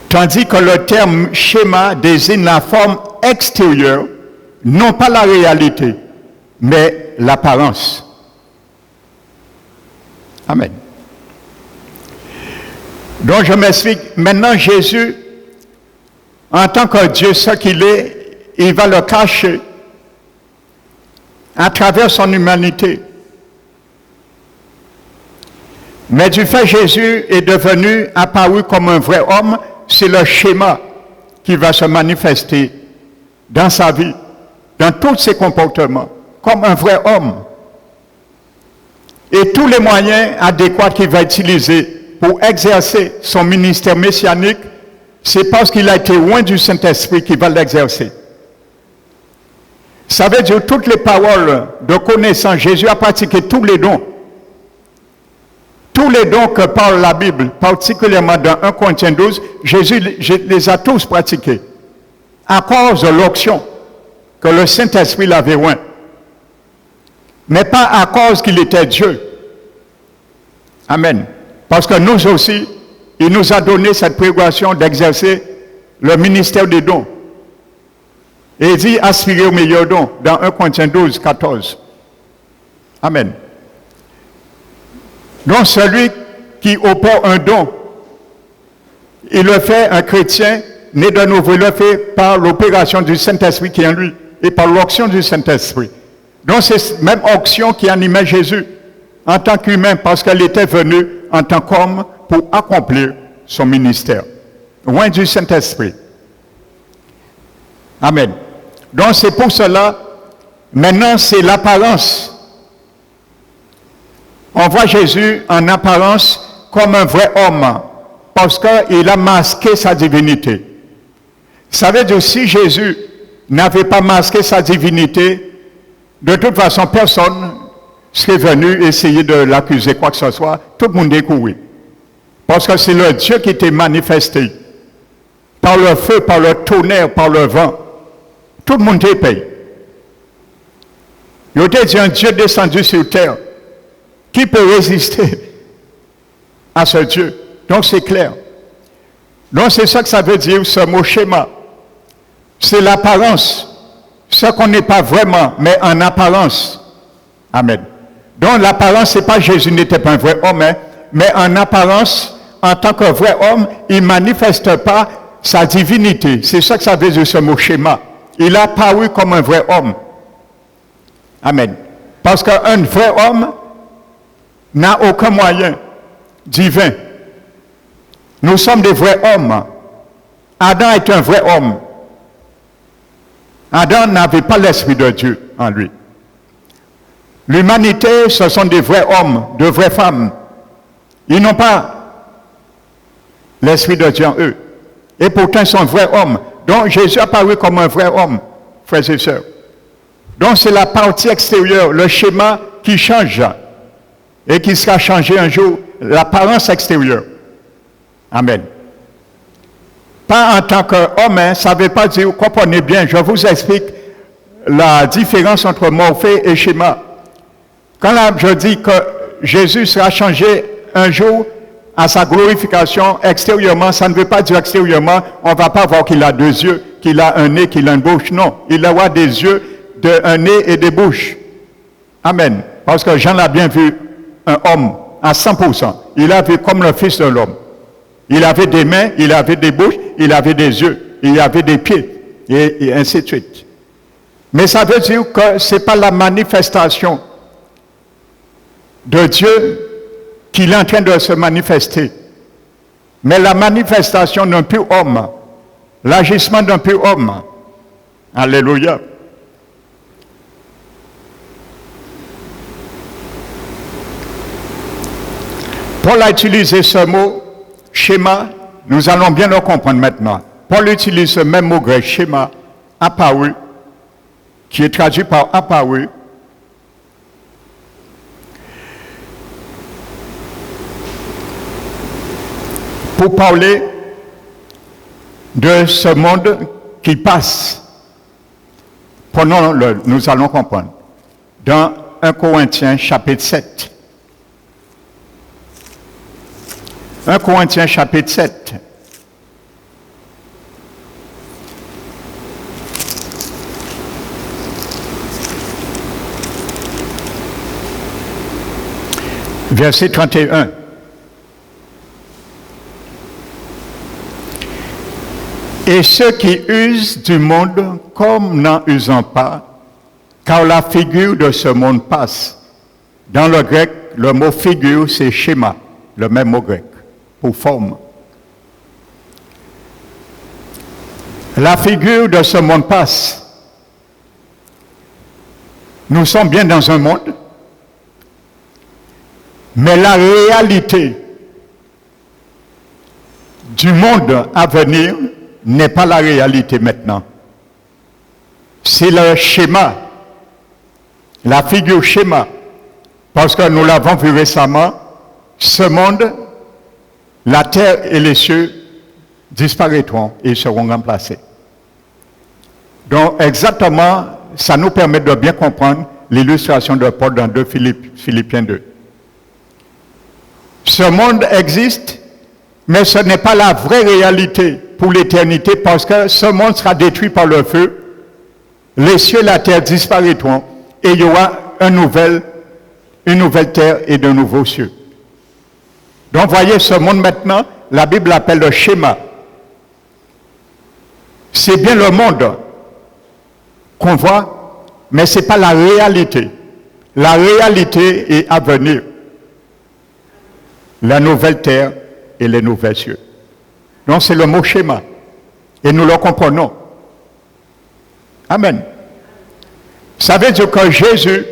Tandis que le terme schéma désigne la forme extérieure, non pas la réalité, mais l'apparence. Amen. Donc je m'explique. Maintenant Jésus, en tant que Dieu, ce qu'il est, il va le cacher à travers son humanité. Mais du fait Jésus est devenu apparu comme un vrai homme, c'est le schéma qui va se manifester dans sa vie, dans tous ses comportements, comme un vrai homme. Et tous les moyens adéquats qu'il va utiliser pour exercer son ministère messianique, c'est parce qu'il a été loin du Saint-Esprit qu'il va l'exercer. Ça veut dire toutes les paroles de connaissance. Jésus a pratiqué tous les dons. Tous les dons que parle la Bible, particulièrement dans 1 Corinthiens 12, Jésus les a tous pratiqués. À cause de l'onction que le Saint-Esprit l'avait loin. Mais pas à cause qu'il était Dieu. Amen. Parce que nous aussi, il nous a donné cette prérogative d'exercer le ministère des dons. Et il dit aspirer au meilleur don dans 1 Corinthiens 12, 14. Amen. Donc celui qui opère un don, il le fait un chrétien né de nouveau, il le fait par l'opération du Saint-Esprit qui est en lui et par l'onction du Saint-Esprit. Donc c'est cette même onction qui animait Jésus en tant qu'humain parce qu'elle était venue en tant qu'homme pour accomplir son ministère. Loin du Saint-Esprit. Amen. Donc c'est pour cela, maintenant c'est l'apparence. On voit Jésus en apparence comme un vrai homme parce qu'il a masqué sa divinité. Ça veut dire si Jésus n'avait pas masqué sa divinité, de toute façon personne serait venu essayer de l'accuser quoi que ce soit, tout le monde découvrait. Parce que c'est le Dieu qui était manifesté par le feu, par le tonnerre, par le vent. Tout le monde est payé. Il était dit un Dieu descendu sur terre. Qui peut résister à ce Dieu? Donc c'est clair. Donc c'est ça que ça veut dire, ce mot schéma. C'est l'apparence. Ce qu'on n'est pas vraiment, mais en apparence. Amen. Donc l'apparence, c'est pas Jésus n'était pas un vrai homme, hein, mais en apparence, en tant que vrai homme, il ne manifeste pas sa divinité. C'est ça que ça veut dire, ce mot schéma. Il a paru comme un vrai homme. Amen. Parce qu'un vrai homme n'a aucun moyen divin. Nous sommes des vrais hommes. Adam est un vrai homme. Adam n'avait pas l'Esprit de Dieu en lui. L'humanité, ce sont des vrais hommes, de vraies femmes. Ils n'ont pas l'Esprit de Dieu en eux. Et pourtant, ils sont vrais hommes. Donc, Jésus a apparu comme un vrai homme, frères et sœurs. Donc, c'est la partie extérieure, le schéma qui change et qui sera changé un jour, l'apparence extérieure. Amen. Pas en tant qu'homme, hein, ça ne veut pas dire, comprenez bien, je vous explique la différence entre morphée et schéma. Quand là, je dis que Jésus sera changé un jour à sa glorification extérieurement, ça ne veut pas dire extérieurement, on ne va pas voir qu'il a 2 yeux, qu'il a un nez, qu'il a une bouche. Non, il aura des yeux, un nez et des bouches. Amen. Parce que Jean l'a bien vu, un homme à 100%. Il a vu comme le Fils de l'homme. Il avait des mains, il avait des bouches, il avait des yeux, il avait des pieds, et ainsi de suite. Mais ça veut dire que ce n'est pas la manifestation de Dieu qu'il est en train de se manifester, mais la manifestation d'un pur homme, l'agissement d'un pur homme. Alléluia. Paul a utilisé ce mot schéma, nous allons bien le comprendre maintenant. Paul utilise ce même mot grec, schéma, apparu, qui est traduit par apparu. Pour parler de ce monde qui passe. Prenons-le, nous allons comprendre. Dans 1 Corinthiens chapitre 7. 1 Corinthiens chapitre 7. Verset 31. Et ceux qui usent du monde comme n'en usant pas, car la figure de ce monde passe. Dans le grec, le mot figure, c'est schéma, le même mot grec, pour forme. La figure de ce monde passe. Nous sommes bien dans un monde, mais la réalité du monde à venir n'est pas la réalité maintenant. C'est le schéma, la figure schéma, parce que nous l'avons vu récemment, ce monde, la terre et les cieux disparaîtront et seront remplacés. Donc exactement, ça nous permet de bien comprendre l'illustration de Paul dans 2 Philippiens 2. Ce monde existe, mais ce n'est pas la vraie réalité pour l'éternité, parce que ce monde sera détruit par le feu, les cieux et la terre disparaîtront, et il y aura une nouvelle terre et de nouveaux cieux. Donc voyez, ce monde maintenant, la Bible l'appelle le schéma. C'est bien le monde qu'on voit, mais ce n'est pas la réalité. La réalité est à venir. La nouvelle terre et les nouveaux cieux. Donc c'est le mot schéma. Et nous le comprenons. Amen. Ça veut dire que Jésus,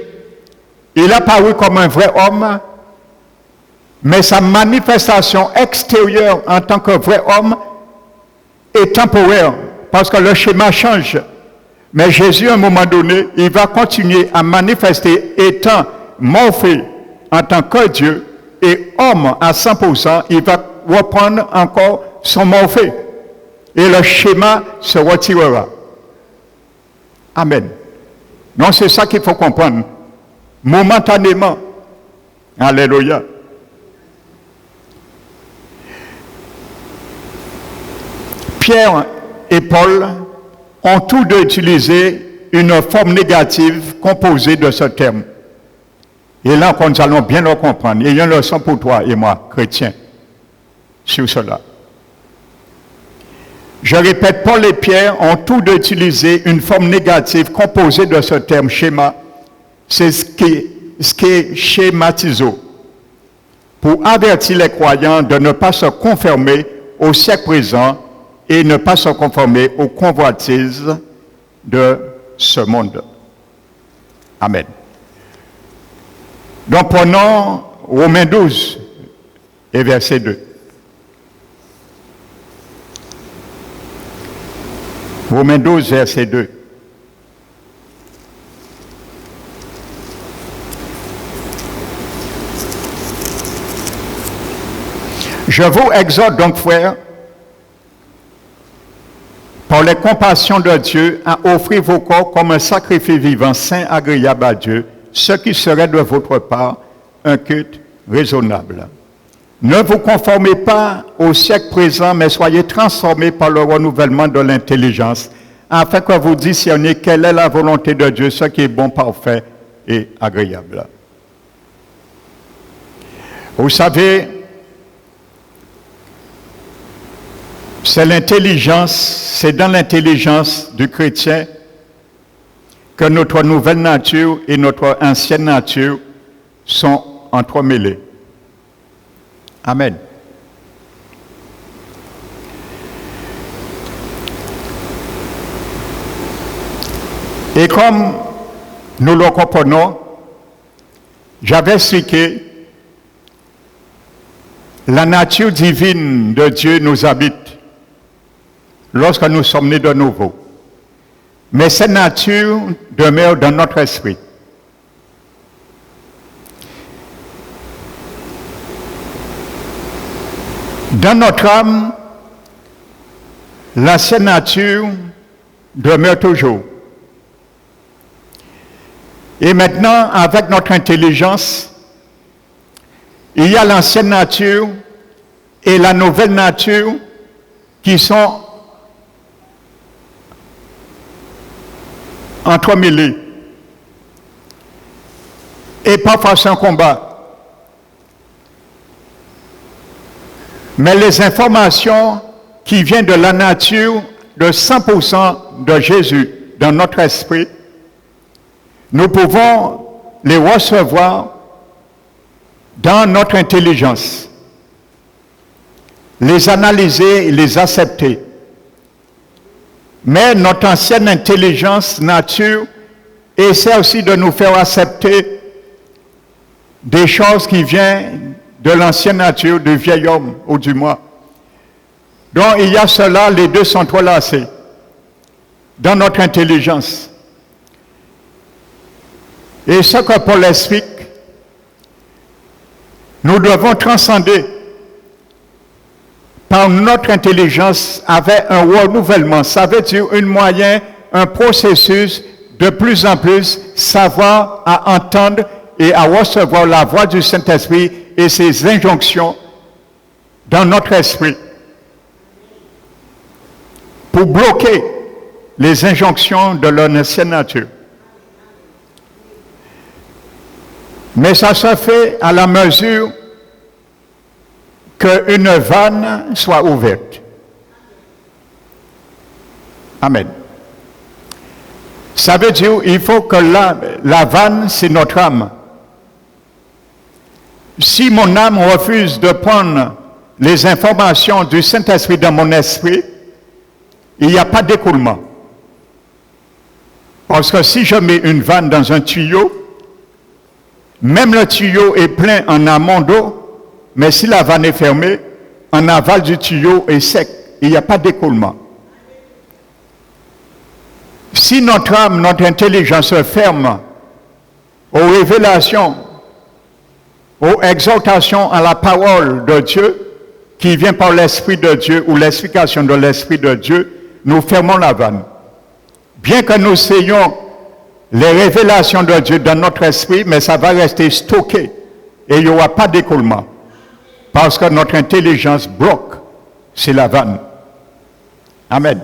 il a paru comme un vrai homme, mais sa manifestation extérieure en tant que vrai homme est temporaire, parce que le schéma change. Mais Jésus, à un moment donné, il va continuer à manifester, étant morphé en tant que Dieu et homme à 100%, il va reprendre encore son morphé. Et le schéma se retirera. Amen. Donc c'est ça qu'il faut comprendre. Momentanément. Alléluia. Pierre et Paul ont tous deux utilisé une forme négative composée de ce terme. Et là, nous allons bien le comprendre. Il y a une leçon pour toi et moi, chrétiens, sur cela. Je répète, Paul et Pierre ont tous deux utilisé une forme négative composée de ce terme schéma. C'est ce qui est schématiso, pour avertir les croyants de ne pas se conformer au siècle présent et ne pas se conformer aux convoitises de ce monde. Amen. Donc prenons Romains 12 et verset 2. Romains 12, verset 2. Je vous exhorte donc, frères, par les compassions de Dieu, à offrir vos corps comme un sacrifice vivant, saint, agréable à Dieu, ce qui serait de votre part un culte raisonnable. Ne vous conformez pas au siècle présent, mais soyez transformés par le renouvellement de l'intelligence, afin que vous discerniez quelle est la volonté de Dieu, ce qui est bon, parfait et agréable. Vous savez, c'est dans l'intelligence du chrétien que notre nouvelle nature et notre ancienne nature sont entremêlées. Amen. Et comme nous le comprenons, j'avais expliqué, la nature divine de Dieu nous habite lorsque nous sommes nés de nouveau. Mais cette nature demeure dans notre esprit. Dans notre âme, l'ancienne nature demeure toujours. Et maintenant, avec notre intelligence, il y a l'ancienne nature et la nouvelle nature qui sont entremêlés. Et parfois c'est un combat. Mais les informations qui viennent de la nature de 100% de Jésus dans notre esprit, nous pouvons les recevoir dans notre intelligence, les analyser et les accepter. Mais notre ancienne intelligence, nature, essaie aussi de nous faire accepter des choses qui viennent de l'ancienne nature, du vieil homme, ou du moi. Donc il y a cela, les deux sont entrelacés dans notre intelligence. Et ce que Paul explique, nous devons transcender par notre intelligence avec un renouvellement. Ça veut dire un processus de plus en plus savoir à entendre et à recevoir la voix du Saint-Esprit et ses injonctions dans notre esprit pour bloquer les injonctions de l'ancienne nature. Mais ça se fait à la mesure qu'une vanne soit ouverte. Amen. Ça veut dire qu'il faut que la vanne, c'est notre âme. Si mon âme refuse de prendre les informations du Saint-Esprit dans mon esprit, il n'y a pas d'écoulement. Parce que si je mets une vanne dans un tuyau, même le tuyau est plein en amont d'eau, mais si la vanne est fermée, en aval du tuyau est sec. Il n'y a pas d'écoulement. Si notre âme, notre intelligence se ferme aux révélations, aux exhortations à la parole de Dieu, qui vient par l'Esprit de Dieu ou l'explication de l'Esprit de Dieu, nous fermons la vanne. Bien que nous ayons les révélations de Dieu dans notre esprit, mais ça va rester stocké et il n'y aura pas d'écoulement. Parce que notre intelligence bloque, c'est la vanne. Amen.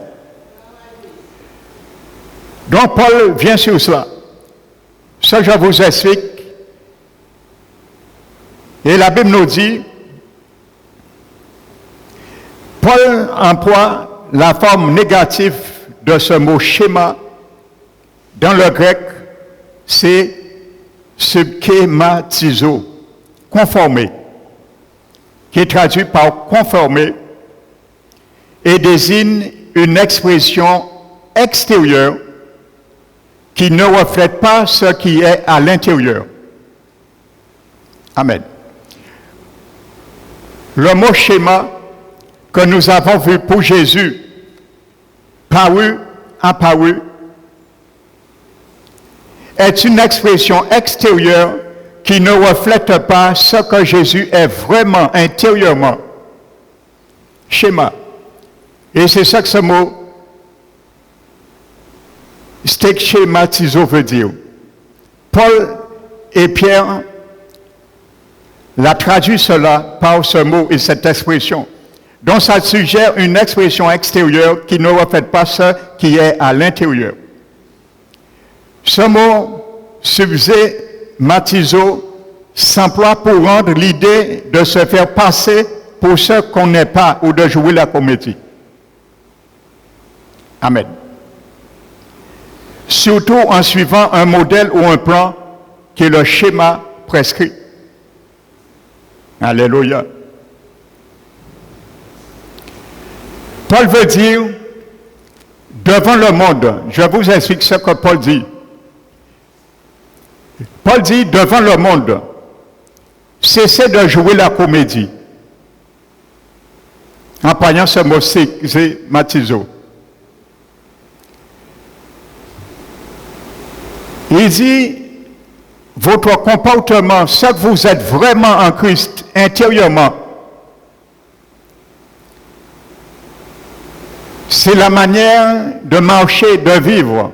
Donc Paul vient sur cela. Ça, je vous explique. Et la Bible nous dit, Paul emploie la forme négative de ce mot schéma. Dans le grec, c'est subkématizo, conformer, qui est traduit par conformer et désigne une expression extérieure qui ne reflète pas ce qui est à l'intérieur. Amen. Le mot schéma que nous avons vu pour Jésus, paru, apparu, est une expression extérieure qui ne reflète pas ce que Jésus est vraiment intérieurement. Schéma. Et c'est ça que ce mot schématiso veut dire. Paul et Pierre l'a traduit cela par ce mot et cette expression. Donc ça suggère une expression extérieure qui ne reflète pas ce qui est à l'intérieur. Ce mot schématiso s'emploie pour rendre l'idée de se faire passer pour ce qu'on n'est pas ou de jouer la comédie. Amen. Surtout en suivant un modèle ou un plan qui est le schéma prescrit. Alléluia. Paul veut dire, devant le monde, je vous explique ce que Paul dit. Paul dit, devant le monde, cessez de jouer la comédie. Employant ce mot schématiso. Il dit, votre comportement, ce que vous êtes vraiment en Christ, intérieurement, c'est la manière de marcher, de vivre,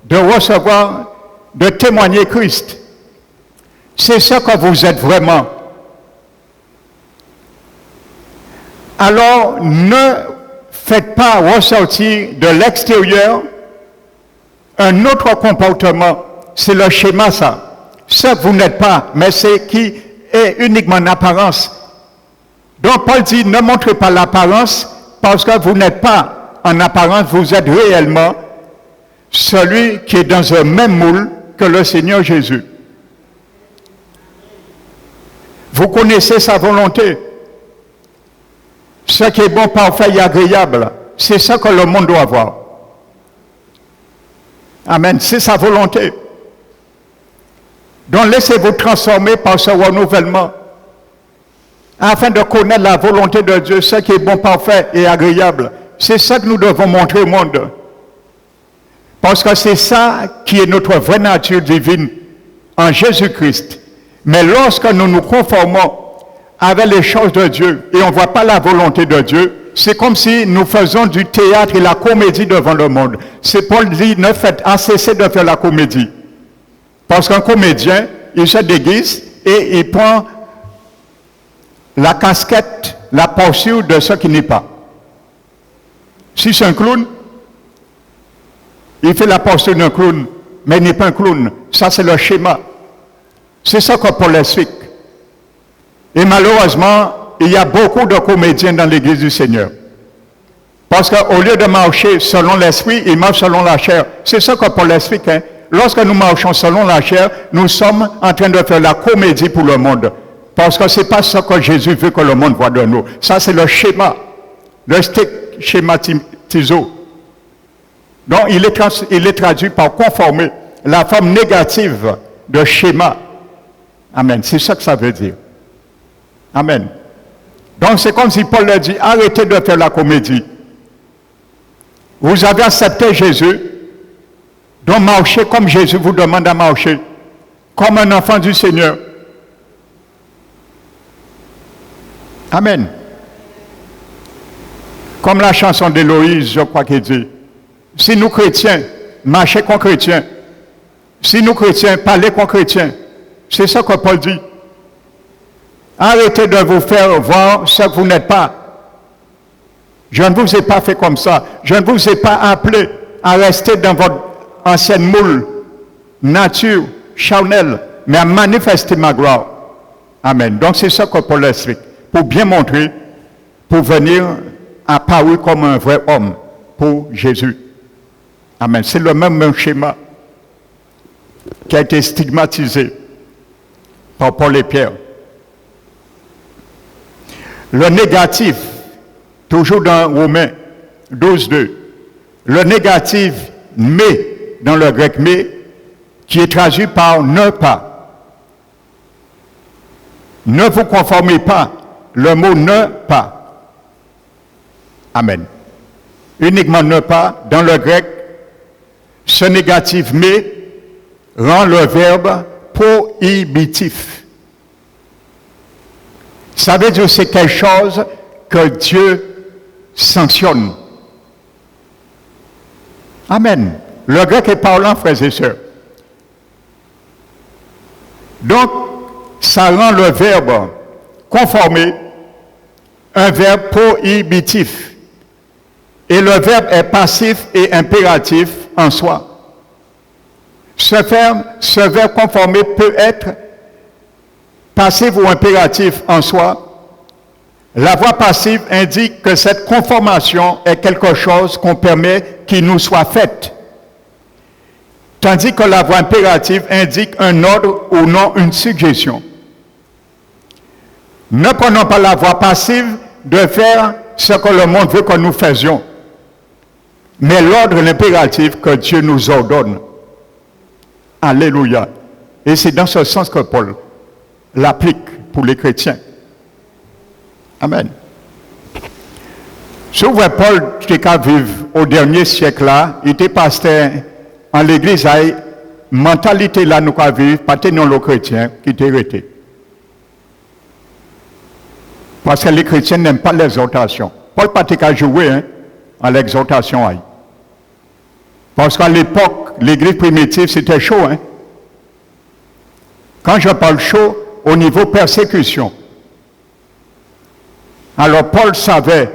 de recevoir, de témoigner Christ. C'est ce que vous êtes vraiment. Alors, ne faites pas ressortir de l'extérieur un autre comportement. C'est le schéma, ça. Ce que vous n'êtes pas, mais c'est qui est uniquement en apparence. Donc, Paul dit, ne montrez pas l'apparence parce que vous n'êtes pas en apparence, vous êtes réellement celui qui est dans un même moule que le Seigneur Jésus. Vous connaissez sa volonté. Ce qui est bon, parfait et agréable, c'est ça que le monde doit avoir. Amen. C'est sa volonté. Donc laissez-vous transformer par ce renouvellement afin de connaître la volonté de Dieu, ce qui est bon, parfait et agréable. C'est ça que nous devons montrer au monde. Parce que c'est ça qui est notre vraie nature divine en Jésus-Christ. Mais lorsque nous nous conformons avec les choses de Dieu et on ne voit pas la volonté de Dieu, c'est comme si nous faisons du théâtre et la comédie devant le monde. C'est Paul dit, ne faites pas cesser de faire la comédie. Parce qu'un comédien, il se déguise et il prend la casquette, la posture de ce qui n'est pas. Si c'est un clown, il fait la posture d'un clown, mais il n'est pas un clown. Ça, c'est le schéma. C'est ça que Paul explique. Et malheureusement, il y a beaucoup de comédiens dans l'Église du Seigneur. Parce qu'au lieu de marcher selon l'esprit, ils marchent selon la chair. C'est ça que Paul explique. Hein? Lorsque nous marchons selon la chair, nous sommes en train de faire la comédie pour le monde. Parce que ce n'est pas ce que Jésus veut que le monde voit de nous. Ça, c'est le schéma. Le schématiso. Donc, il est traduit par conformer. La forme négative de schéma. Amen. C'est ça que ça veut dire. Amen. Donc, c'est comme si Paul a dit, arrêtez de faire la comédie. Vous avez accepté Jésus. Donc, marchez comme Jésus vous demande à marcher. Comme un enfant du Seigneur. Amen. Comme la chanson d'Héloïse, je crois qu'il dit, si nous chrétiens, marchez comme chrétiens. Si nous chrétiens, parlez comme chrétiens. C'est ça que Paul dit. Arrêtez de vous faire voir ce que vous n'êtes pas. Je ne vous ai pas fait comme ça. Je ne vous ai pas appelé à rester dans votre ancienne moule, nature, charnelle, mais à manifester ma gloire. Amen. Donc c'est ça que Paul explique. Pour bien montrer, pour venir apparu comme un vrai homme pour Jésus. Amen. C'est le même schéma qui a été stigmatisé par Paul et Pierre. Le négatif, toujours dans Romains 12:2, le négatif « mais » dans le grec « mais » qui est traduit par « ne pas ». Ne vous conformez pas. Le mot ne pas. Amen. Uniquement ne pas, dans le grec, ce négatif mais rend le verbe prohibitif. Ça veut dire que c'est quelque chose que Dieu sanctionne. Amen. Le grec est parlant, frères et sœurs. Donc, ça rend le verbe conformer un verbe prohibitif. Et le verbe est passif et impératif en soi. Ce verbe conformer peut être passif ou impératif en soi. La voix passive indique que cette conformation est quelque chose qu'on permet qu'il nous soit faite. Tandis que la voix impérative indique un ordre ou non une suggestion. Ne prenons pas la voix passive de faire ce que le monde veut que nous faisions, mais l'ordre, l'impératif que Dieu nous ordonne. Alléluia. Et c'est dans ce sens que Paul l'applique pour les chrétiens. Amen. Si vous voyez Paul qui vivre au dernier siècle là, il était pasteur en l'église, la mentalité là nous vivre, pas tenir le chrétien qui était arrêté. Parce que les chrétiens n'aiment pas l'exhortation. Paul pas qu'à jouer en l'exhortation. Parce qu'à l'époque, l'église primitive, c'était chaud. Quand je parle chaud, au niveau persécution. Alors Paul savait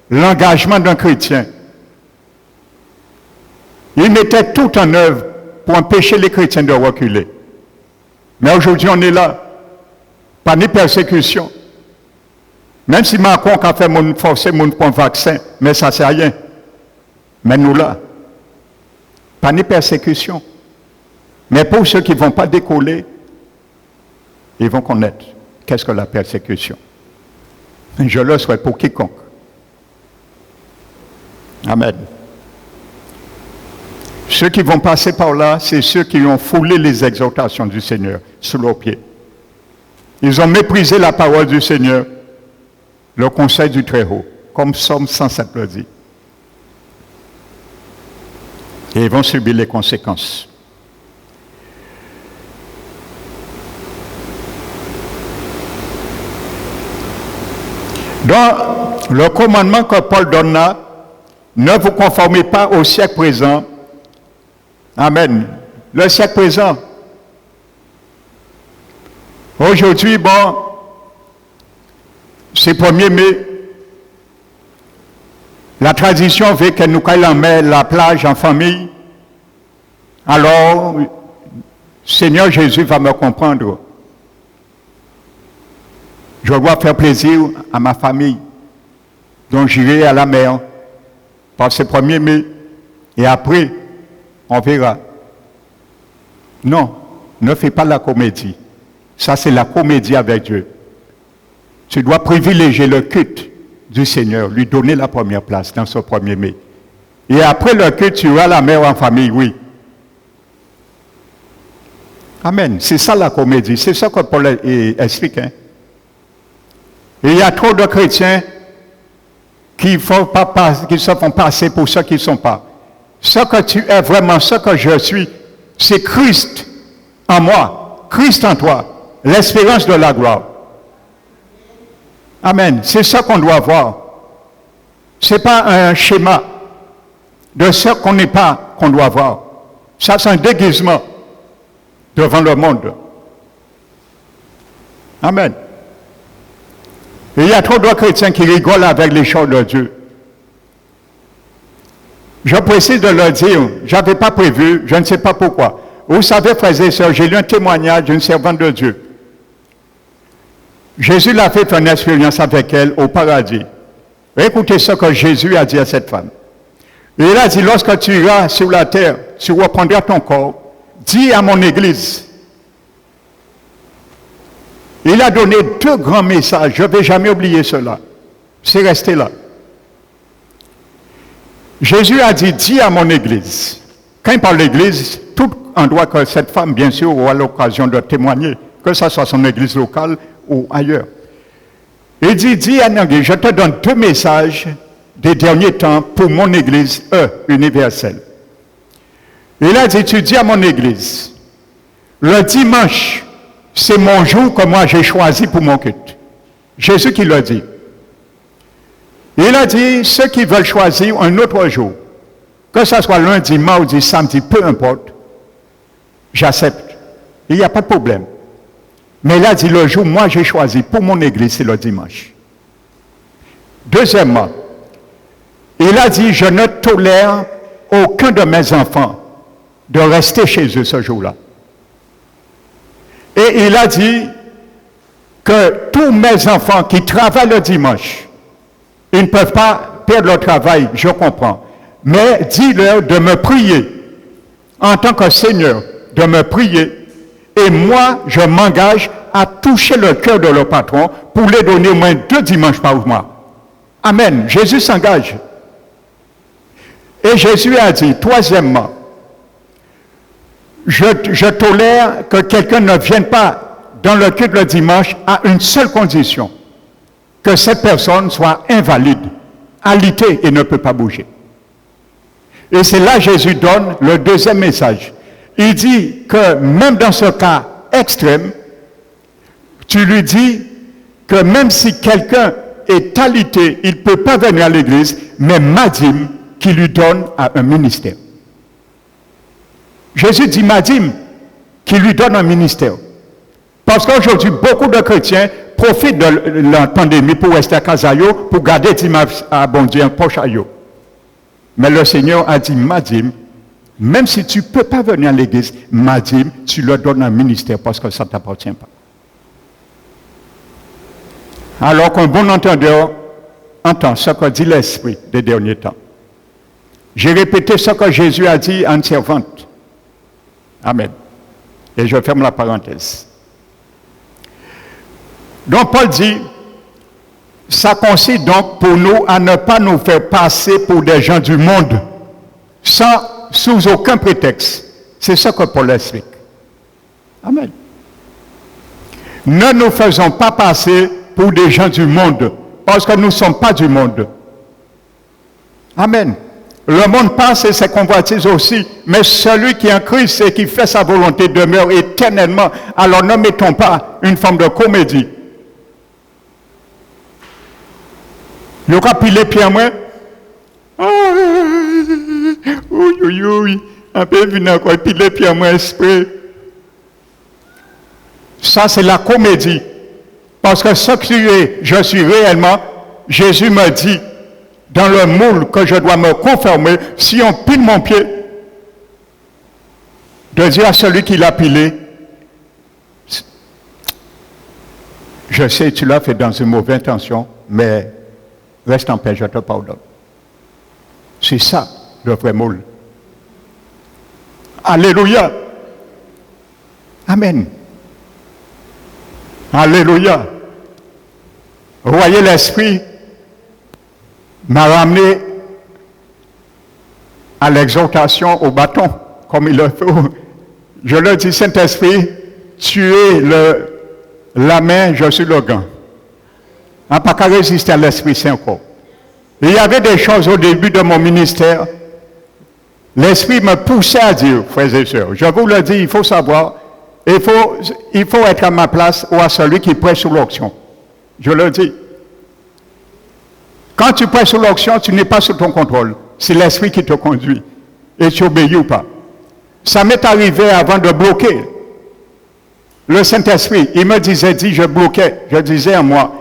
l'engagement d'un chrétien. Il mettait tout en œuvre pour empêcher les chrétiens de reculer. Mais aujourd'hui, on est là. Pas ni persécution. Même si Macron a fait forcer mon vaccin, mais ça ne sert à rien. Mais nous là, pas ni persécution. Mais pour ceux qui ne vont pas décoller, ils vont connaître qu'est-ce que la persécution. Je le souhaite pour quiconque. Amen. Ceux qui vont passer par là, c'est ceux qui ont foulé les exhortations du Seigneur sous leurs pieds. Ils ont méprisé la parole du Seigneur, le conseil du Très-Haut, comme Psaume 107 le dit. Et ils vont subir les conséquences. Donc, le commandement que Paul donne là, ne vous conformez pas au siècle présent. Amen. Le siècle présent. Aujourd'hui, bon, c'est 1er mai. La tradition veut que nous allions mettre la plage en famille. Alors, Seigneur Jésus va me comprendre. Je dois faire plaisir à ma famille. Donc j'irai à la mer. Par ce 1er mai. Et après, on verra. Non, ne fais pas la comédie. Ça, c'est la comédie avec Dieu. Tu dois privilégier le culte du Seigneur, lui donner la première place dans ce 1er mai. Et après le culte, tu iras à la mer en famille, oui. Amen. C'est ça la comédie. C'est ça que Paul explique. Et il y a trop de chrétiens qui se font passer pour ceux qui ne sont pas. Ce que tu es vraiment, ce que je suis, c'est Christ en moi, Christ en toi, l'espérance de la gloire. Amen. C'est ça qu'on doit voir. Ce n'est pas un schéma de ce qu'on n'est pas qu'on doit voir. Ça, c'est un déguisement devant le monde. Amen. Et il y a trop de chrétiens qui rigolent avec les choses de Dieu. Je précise de leur dire, je n'avais pas prévu, je ne sais pas pourquoi. Vous savez, frères et sœurs, j'ai lu un témoignage d'une servante de Dieu. Jésus l'a fait une expérience avec elle au paradis. Écoutez ce que Jésus a dit à cette femme. Et il a dit, lorsque tu iras sur la terre, tu reprendras ton corps, dis à mon église. Il a donné 2 grands messages, je ne vais jamais oublier cela. C'est resté là. Jésus a dit, dis à mon église. Quand il parle d'église, tout endroit que cette femme, bien sûr, aura l'occasion de témoigner, que ce soit son église locale ou ailleurs. Il dit à Nangui, je te donne 2 messages des derniers temps pour mon Église universelle. Il a dit, tu dis à mon Église, le dimanche, c'est mon jour que moi j'ai choisi pour mon culte. Jésus qui l'a dit. Il a dit, ceux qui veulent choisir un autre jour, que ce soit lundi, mardi, samedi, peu importe, j'accepte. Il n'y a pas de problème. Mais il a dit, le jour, moi j'ai choisi pour mon Église, c'est le dimanche. Deuxièmement, il a dit, je ne tolère aucun de mes enfants de rester chez eux ce jour-là. Et il a dit que tous mes enfants qui travaillent le dimanche, ils ne peuvent pas perdre leur travail, je comprends. Mais dis-leur de me prier en tant que Seigneur, de me prier. Et moi, je m'engage à toucher le cœur de leur patron pour les donner au moins 2 dimanches par mois. Amen. Jésus s'engage. Et Jésus a dit, troisièmement, je tolère que quelqu'un ne vienne pas dans le culte le dimanche à une seule condition, que cette personne soit invalide, alitée et ne peut pas bouger. Et c'est là que Jésus donne le deuxième message. Il dit que même dans ce cas extrême, tu lui dis que même si quelqu'un est alité, il ne peut pas venir à l'église, mais Madim qui lui donne à un ministère. Jésus dit Madim qui lui donne un ministère. Parce qu'aujourd'hui, beaucoup de chrétiens profitent de la pandémie pour rester à Kazayo, pour garder dimanche à bon Dieu en poche à eux. Mais le Seigneur a dit Madim, même si tu ne peux pas venir à l'église, Madim, tu leur donnes un ministère parce que ça ne t'appartient pas. Alors qu'un bon entendeur entend ce que dit l'Esprit des derniers temps. J'ai répété ce que Jésus a dit à une servante. Amen. Et je ferme la parenthèse. Donc Paul dit, ça consiste donc pour nous à ne pas nous faire passer pour des gens du monde, sous aucun prétexte. C'est ce que Paul explique. Amen. Ne nous faisons pas passer pour des gens du monde, parce que nous ne sommes pas du monde. Amen. Le monde passe et ses convoitises aussi, mais celui qui est en Christ et qui fait sa volonté demeure éternellement. Alors ne mettons pas une forme de comédie. Il y aura pilé pieds moi. Oui, un peu venu encore piler pieds moi esprit. Ça c'est la comédie. Parce que ce que je suis réellement, Jésus me dit, dans le moule que je dois me conformer, si on pile mon pied, de dire à celui qui l'a pilé, je sais, tu l'as fait dans une mauvaise intention, mais reste en paix, je te pardonne. C'est ça, le vrai moule. Alléluia. Amen. Alléluia. Vous voyez, l'Esprit m'a ramené à l'exhortation au bâton, comme il le faut. Je leur dis, Saint-Esprit, tu es la main, je suis le gant. On n'a pas qu'à résister à l'Esprit Saint encore. Il y avait des choses au début de mon ministère. L'Esprit me poussait à dire, frères et sœurs, je vous le dis, il faut savoir, il faut être à ma place ou à celui qui prêche sous l'onction. Je le dis. Quand tu prêches sous l'onction, tu n'es pas sous ton contrôle. C'est l'Esprit qui te conduit. Et tu obéis ou pas. Ça m'est arrivé avant de bloquer. Le Saint-Esprit, il me disait, je bloquais. Je disais à moi,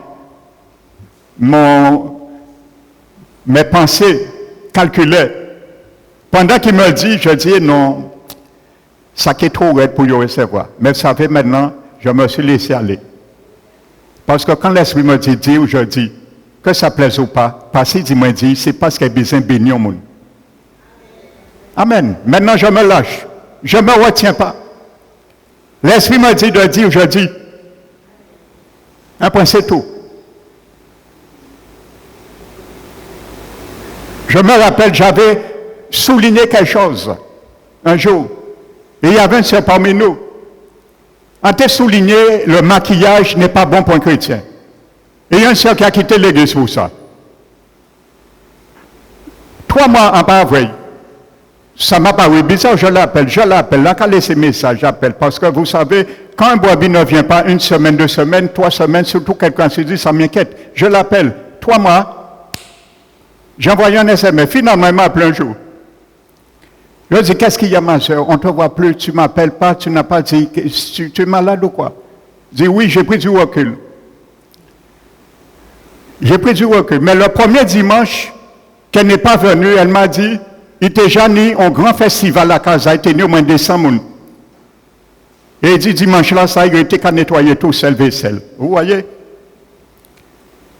mes pensées calculaient. Pendant qu'il me dit, je dis non, ça qui est trop raide pour y recevoir. Mais vous savez, maintenant, je me suis laissé aller. Parce que quand l'Esprit me dit ou je dis, que ça plaise ou pas, parce qu'il me dit, c'est parce qu'il a besoin de bénir au monde. Amen. Maintenant, je me lâche. Je ne me retiens pas. L'Esprit me dit de dire, je dis. Après, c'est tout. Je me rappelle, j'avais souligné quelque chose un jour. Et il y avait un seul parmi nous. On t'a souligné, le maquillage n'est pas bon pour un chrétien. Et il y a un sœur qui a quitté l'église pour ça. 3 mois en pas vrai. Ça m'a paru bizarre, je l'appelle, là, quand laisse message, j'appelle. Parce que vous savez, quand un boabi ne vient pas 1 semaine, 2 semaines, 3 semaines, surtout quelqu'un se dit, ça m'inquiète. Je l'appelle. 3 mois, j'ai envoyé un SMS. Finalement, il m'a appelé un jour. Je lui ai dit, qu'est-ce qu'il y a, ma soeur? On ne te voit plus, tu ne m'appelles pas, tu n'as pas dit, tu es malade ou quoi? Je dis, oui, j'ai pris du recul. J'ai pris du recul. Mais le premier dimanche qu'elle n'est pas venue, elle m'a dit, il était déjà né un grand festival à Casa, il était né au moins 200 personnes. Et il dit, dimanche là, ça a été qu'à nettoyer tout seul vaisselle. Vous voyez?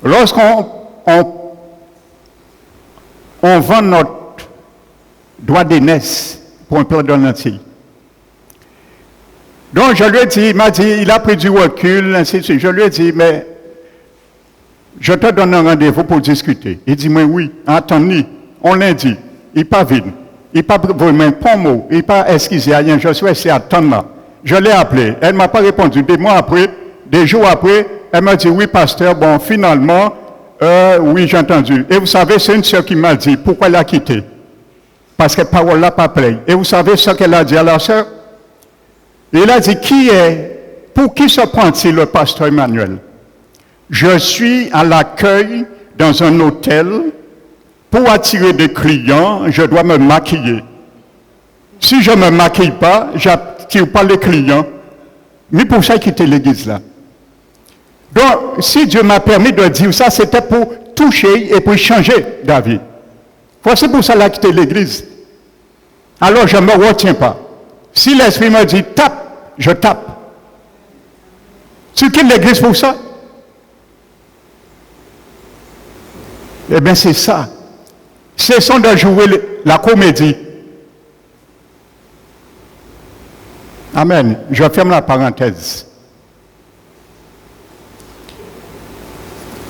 Lorsqu'on vend notre droit d'aînesse pour un plan de lentilles. Donc je lui ai dit, il m'a dit, il a pris du recul, ainsi de suite. Je lui ai dit, mais je te donne un rendez-vous pour discuter. Il dit, mais oui, attendez, on l'a dit, il n'est pas vide, il n'est pas vraiment pas mot, il n'est pas excusé à rien, je suis resté à attendre là. Je l'ai appelé, elle ne m'a pas répondu. Des mois après, des jours après, elle m'a dit, oui, pasteur, bon, finalement, oui, j'ai entendu. Et vous savez, c'est une sœur qui m'a dit, pourquoi elle a quitté? Parce que parole n'a pas plaît. Et vous savez ce qu'elle a dit à la sœur? Il a dit, pour qui se prend-il le pasteur Emmanuel? Je suis à l'accueil dans un hôtel. Pour attirer des clients, je dois me maquiller. Si je ne me maquille pas, je n'attire pas les clients. Mais pour ça, il quitté l'église là. Donc, si Dieu m'a permis de dire ça, c'était pour toucher et pour changer David. C'est pour ça qu'il a quitté l'église. Alors, je ne me retiens pas. Si l'esprit me dit tape, je tape. Tu quittes l'église pour ça? Eh bien, c'est ça. Cessons de jouer la comédie. Amen. Je ferme la parenthèse.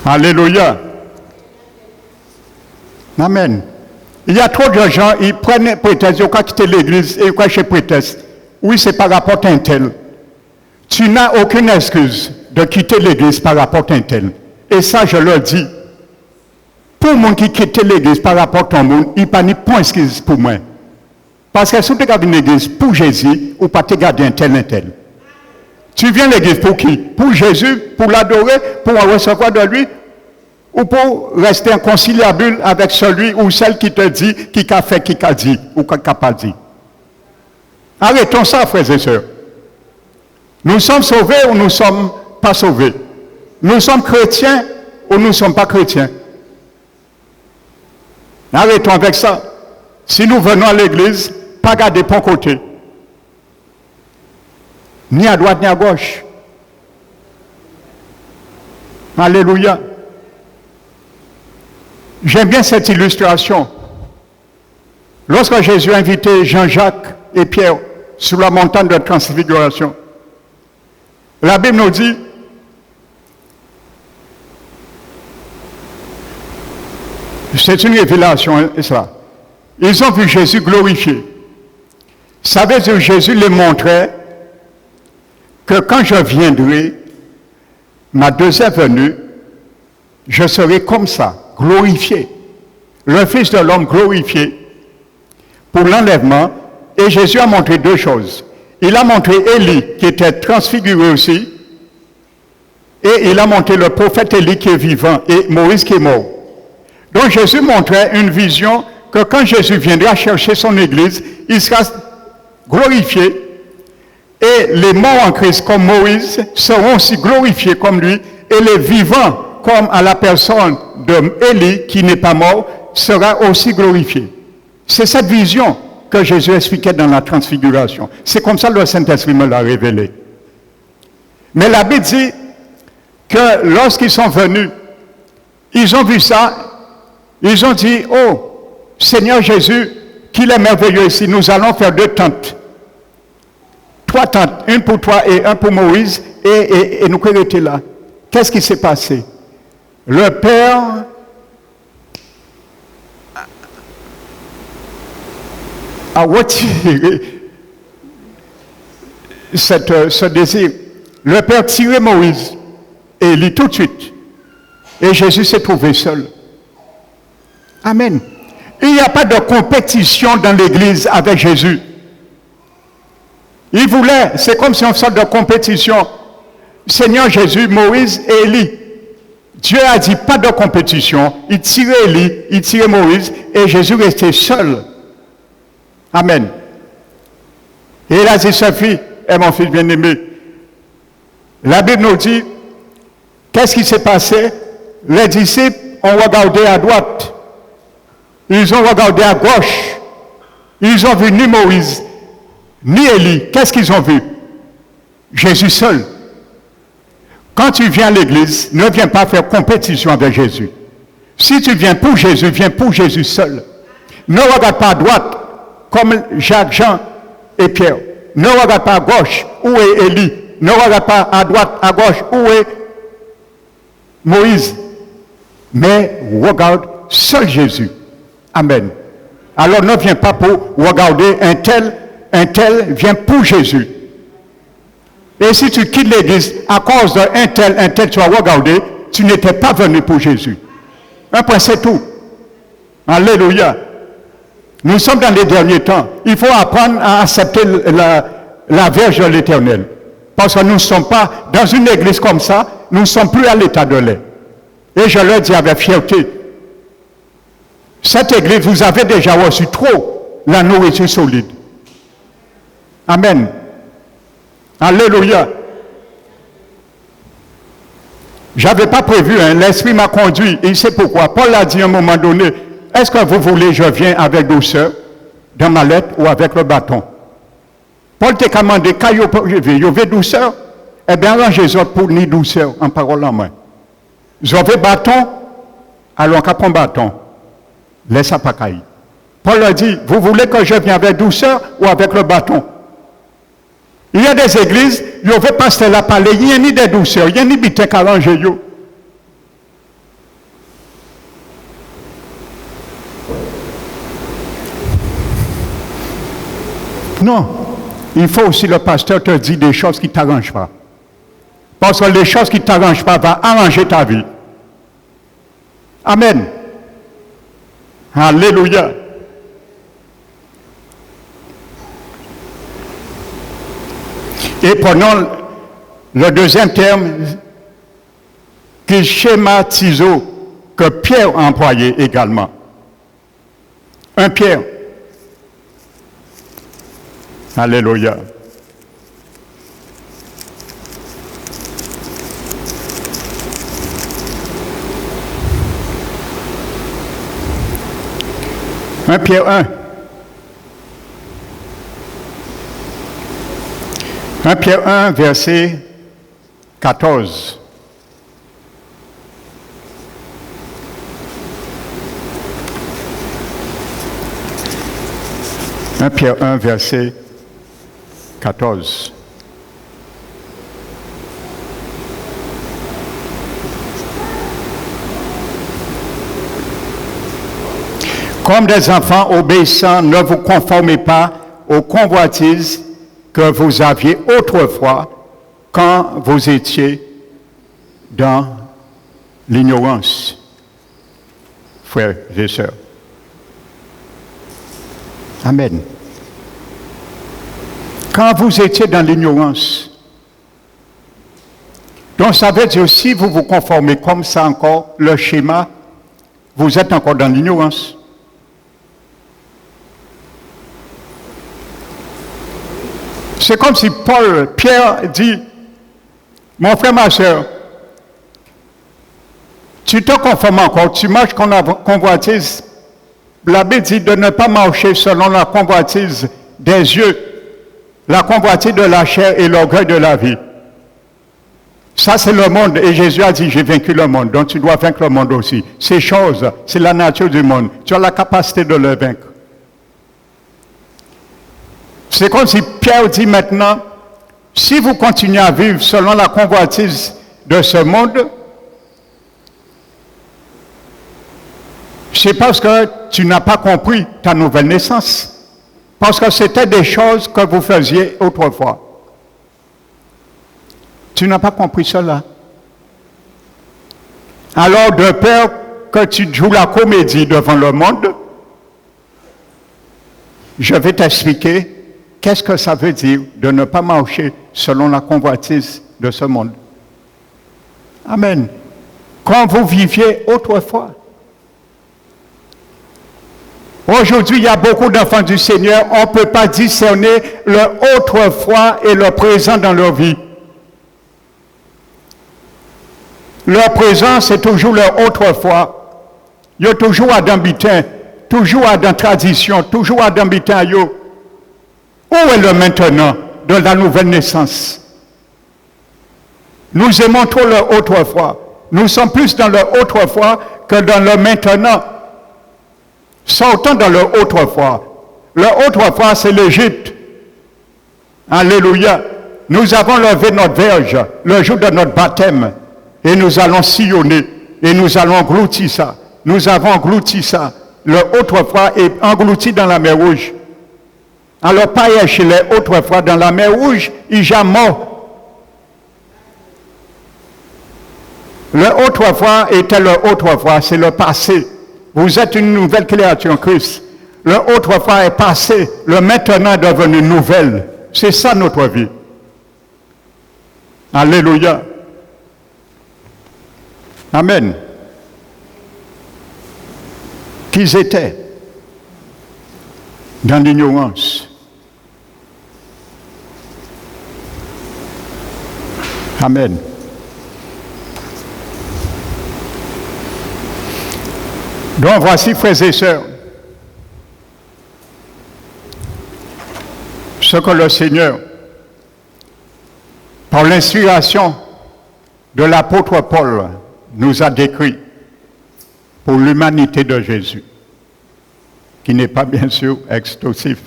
Alléluia. Amen. Il y a trop de gens, ils prennent prétexte, ils ont quitté l'église et ils croient chez prétexte. Oui, c'est par rapport à un tel. Tu n'as aucune excuse de quitter l'église par rapport à un tel. Et ça, je le dis. Pour le monde qui quitte l'église par rapport à ton monde, il n'y a pas ni point excuse pour moi. Parce que si tu regardes une église pour Jésus, ou pas te garder un tel. Tu viens à l'église pour qui? Pour Jésus, pour l'adorer, pour recevoir de lui, ou pour rester inconciliable avec celui ou celle qui te dit, qui a fait, qui a dit, ou qui n'a pas dit. Arrêtons ça, frères et sœurs. Nous sommes sauvés ou nous ne sommes pas sauvés. Nous sommes chrétiens ou nous ne sommes pas chrétiens. Arrêtons avec ça. Si nous venons à l'église, pas garder pour côté. Ni à droite ni à gauche. Alléluia. J'aime bien cette illustration. Lorsque Jésus a invité Jean-Jacques et Pierre sur la montagne de transfiguration, la Bible nous dit, c'est une révélation, ça. Ils ont vu Jésus glorifié. Ça veut dire que Jésus les montrait que quand je viendrai, ma deuxième venue, je serai comme ça, glorifié. Le Fils de l'homme glorifié pour l'enlèvement. Et Jésus a montré 2 choses. Il a montré Élie qui était transfiguré aussi. Et il a montré le prophète Élie qui est vivant et Moïse qui est mort. Donc Jésus montrait une vision que quand Jésus viendra chercher son église, il sera glorifié. Et les morts en Christ comme Moïse seront aussi glorifiés comme lui. Et les vivants comme à la personne d'Élie qui n'est pas mort sera aussi glorifié. C'est cette vision que Jésus expliquait dans la transfiguration. C'est comme ça que le Saint-Esprit me l'a révélé. Mais la Bible dit que lorsqu'ils sont venus, ils ont vu ça, ils ont dit, oh, Seigneur Jésus, qu'il est merveilleux ici, nous allons faire 2 tentes. 3 tentes, une pour toi et un pour Moïse, et nous qui étions là. Qu'est-ce qui s'est passé? Le Père a retiré ce désir. le Père tirait Moïse et Élie tout de suite. Et Jésus s'est trouvé seul. Amen. Il n'y a pas de compétition dans l'Église avec Jésus. Il voulait, c'est comme si on sorte de compétition. Seigneur Jésus, Moïse et Élie. Dieu a dit pas de compétition. Il tirait Élie, il tirait Moïse et Jésus restait seul. Amen. Et il a dit, Sophie, est mon fils bien-aimé. La Bible nous dit, qu'est-ce qui s'est passé? Les disciples ont regardé à droite. Ils ont regardé à gauche. Ils ont vu ni Moïse, ni Élie. Qu'est-ce qu'ils ont vu? Jésus seul. Quand tu viens à l'église, ne viens pas faire compétition avec Jésus. Si tu viens pour Jésus, viens pour Jésus seul. Ne regarde pas à droite, comme Jacques, Jean et Pierre. Ne regarde pas à gauche, où est Élie. Ne regarde pas à droite, à gauche, où est Moïse. Mais regarde seul Jésus. Amen. Alors ne viens pas pour regarder un tel vient pour Jésus. Et si tu quittes l'église à cause d'un tel, tu as regardé, tu n'étais pas venu pour Jésus. Un point, c'est tout. Alléluia. Nous sommes dans les derniers temps. Il faut apprendre à accepter la verge de l'Éternel. Parce que nous ne sommes pas, dans une église comme ça, nous ne sommes plus à l'état de lait. Et je le dis avec fierté. Cette église, vous avez déjà reçu trop la nourriture solide. Amen. Alléluia. Je n'avais pas prévu, hein, l'Esprit m'a conduit. Et il sait pourquoi. Paul a dit à un moment donné, est-ce que vous voulez je viens avec douceur dans ma lettre ou avec le bâton? Paul t'a commandé, quand il y a douceur, eh bien arrangez-vous pour ni douceur en parole en main. Vous avez bâton, alors qu'à prendre bâton. Laisse ça pas cailler. Paul a dit, vous voulez que je vienne avec douceur ou avec le bâton? Il y a des églises, il y a des pasteurs là parler, il n'y a ni de douceur, il n'y a ni de arranger. Non, il faut aussi le pasteur te dire des choses qui ne t'arrangent pas. Parce que les choses qui ne t'arrangent pas vont arranger ta vie. Amen. Alléluia. Et prenons le deuxième terme qui schématise que Pierre a employé également. Un Pierre. Alléluia. Un Pierre 1. 1 Pierre 1, verset 14. « 1 Pierre 1, verset 14. Comme des enfants obéissants, ne vous conformez pas aux convoitises que vous aviez autrefois quand vous étiez dans l'ignorance, frères et sœurs. Amen. Quand vous étiez dans l'ignorance, donc ça veut dire si vous vous conformez comme ça encore, le schéma, vous êtes encore dans l'ignorance. C'est comme si Pierre dit, mon frère, ma soeur, tu te conformes encore, tu marches comme la convoitise. La Bible dit de ne pas marcher selon la convoitise des yeux, la convoitise de la chair et l'orgueil de la vie. Ça, c'est le monde. Et Jésus a dit, j'ai vaincu le monde, donc tu dois vaincre le monde aussi. Ces choses, c'est la nature du monde. Tu as la capacité de le vaincre. C'est comme si Pierre dit maintenant, si vous continuez à vivre selon la convoitise de ce monde, c'est parce que tu n'as pas compris ta nouvelle naissance. Parce que c'était des choses que vous faisiez autrefois. Tu n'as pas compris cela. Alors, de peur que tu joues la comédie devant le monde, je vais t'expliquer qu'est-ce que ça veut dire de ne pas marcher selon la convoitise de ce monde. Amen. Quand vous viviez autrefois. Aujourd'hui, il y a beaucoup d'enfants du Seigneur, on ne peut pas discerner le autrefois et le présent dans leur vie. Leur présent, c'est toujours leur autrefois. Il y a toujours à Dambitin, toujours à dans tradition, toujours à Dambitin. Où est le maintenant de la nouvelle naissance? Nous aimons trop le autrefois. Nous sommes plus dans le autrefois que dans le maintenant. Sortons dans le autrefois. Le autrefois, c'est l'Égypte. Alléluia. Nous avons levé notre verge le jour de notre baptême. Et nous allons sillonner. Et nous allons engloutir ça. Nous avons englouti ça. Le autrefois est englouti dans la mer Rouge. Alors, pas chez les autrefois dans la mer Rouge, il est mort. Le autrefois était le autrefois, c'est le passé. Vous êtes une nouvelle créature en Christ. Le autrefois est passé, le maintenant est devenu nouvelle. C'est ça notre vie. Alléluia. Amen. Qu'ils étaient dans l'ignorance. Amen. Donc voici, frères et sœurs, ce que le Seigneur, par l'inspiration de l'apôtre Paul, nous a décrit pour l'humanité de Jésus, qui n'est pas bien sûr exhaustif.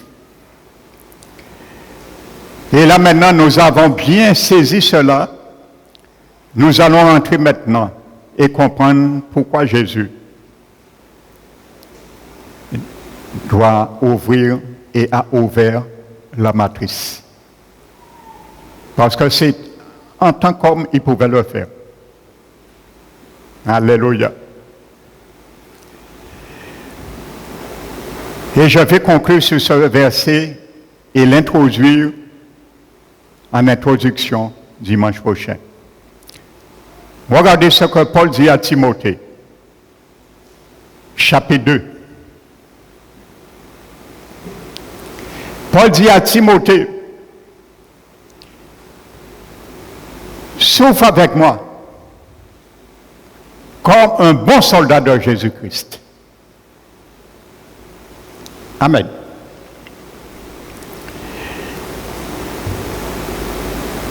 Et là maintenant, nous avons bien saisi cela. Nous allons entrer maintenant et comprendre pourquoi Jésus doit ouvrir et a ouvert la matrice. Parce que c'est en tant qu'homme, il pouvait le faire. Alléluia. Et je vais conclure sur ce verset et l'introduire en introduction dimanche prochain. Regardez ce que Paul dit à Timothée. Chapitre 2. Paul dit à Timothée, souffre avec moi comme un bon soldat de Jésus-Christ. Amen.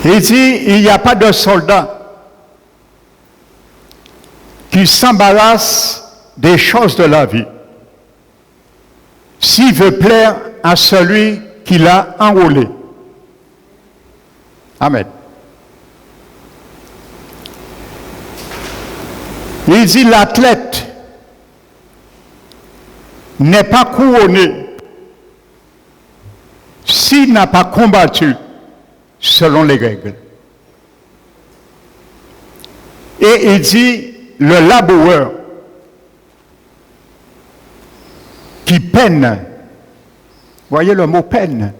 Il dit, il n'y a pas de soldat qui s'embarrasse des choses de la vie s'il veut plaire à celui qui l'a enrôlé. Amen. Il dit l'athlète n'est pas couronné s'il n'a pas combattu selon les règles. Et il dit le laboureur qui peine. Voyez le mot peine.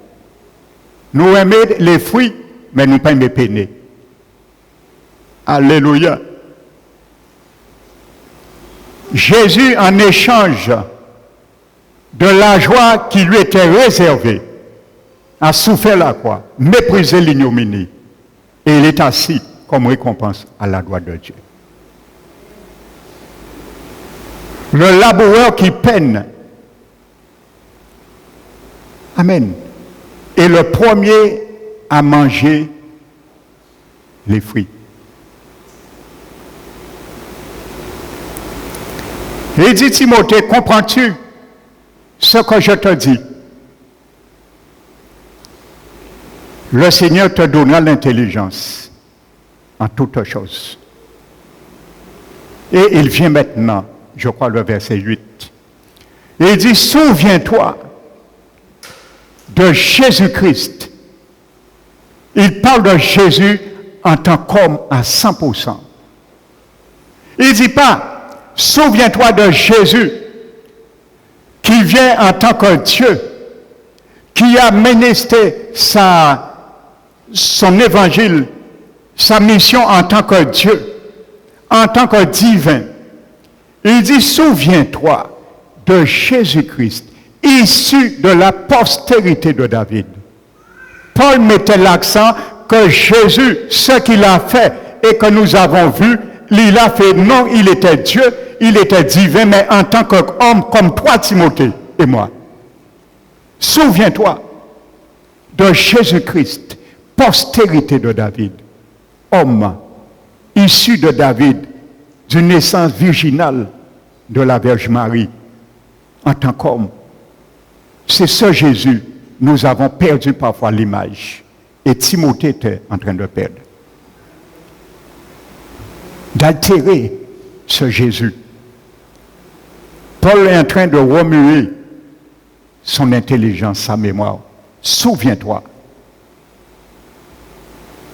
Nous aimons les fruits, mais nous pas aimons peiner. Alléluia. Jésus, en échange de la joie qui lui était réservée, a souffert la croix, méprisé l'ignominie, et il est assis comme récompense à la droite de Dieu. Le laboureur qui peine, amen, est le premier à manger les fruits. Il dit, Timothée, comprends-tu ce que je te dis? Le Seigneur te donnera l'intelligence en toutes choses. Et il vient maintenant, je crois, le verset 8. Il dit, souviens-toi de Jésus-Christ. Il parle de Jésus en tant qu'homme à 100%. Il ne dit pas, souviens-toi de Jésus qui vient en tant que Dieu, qui a ministré son évangile, sa mission en tant que Dieu, en tant que divin. Il dit, souviens-toi de Jésus-Christ, issu de la postérité de David. Paul mettait l'accent que Jésus, ce qu'il a fait et que nous avons vu, il a fait, non, il était Dieu, il était divin, mais en tant qu'homme comme toi, Timothée, et moi. Souviens-toi de Jésus-Christ, postérité de David, homme issu de David, d'une naissance virginale de la Vierge Marie, en tant qu'homme. C'est ce Jésus, nous avons perdu parfois l'image. Et Timothée était en train de perdre. D'altérer ce Jésus. Paul est en train de remuer son intelligence, sa mémoire. Souviens-toi.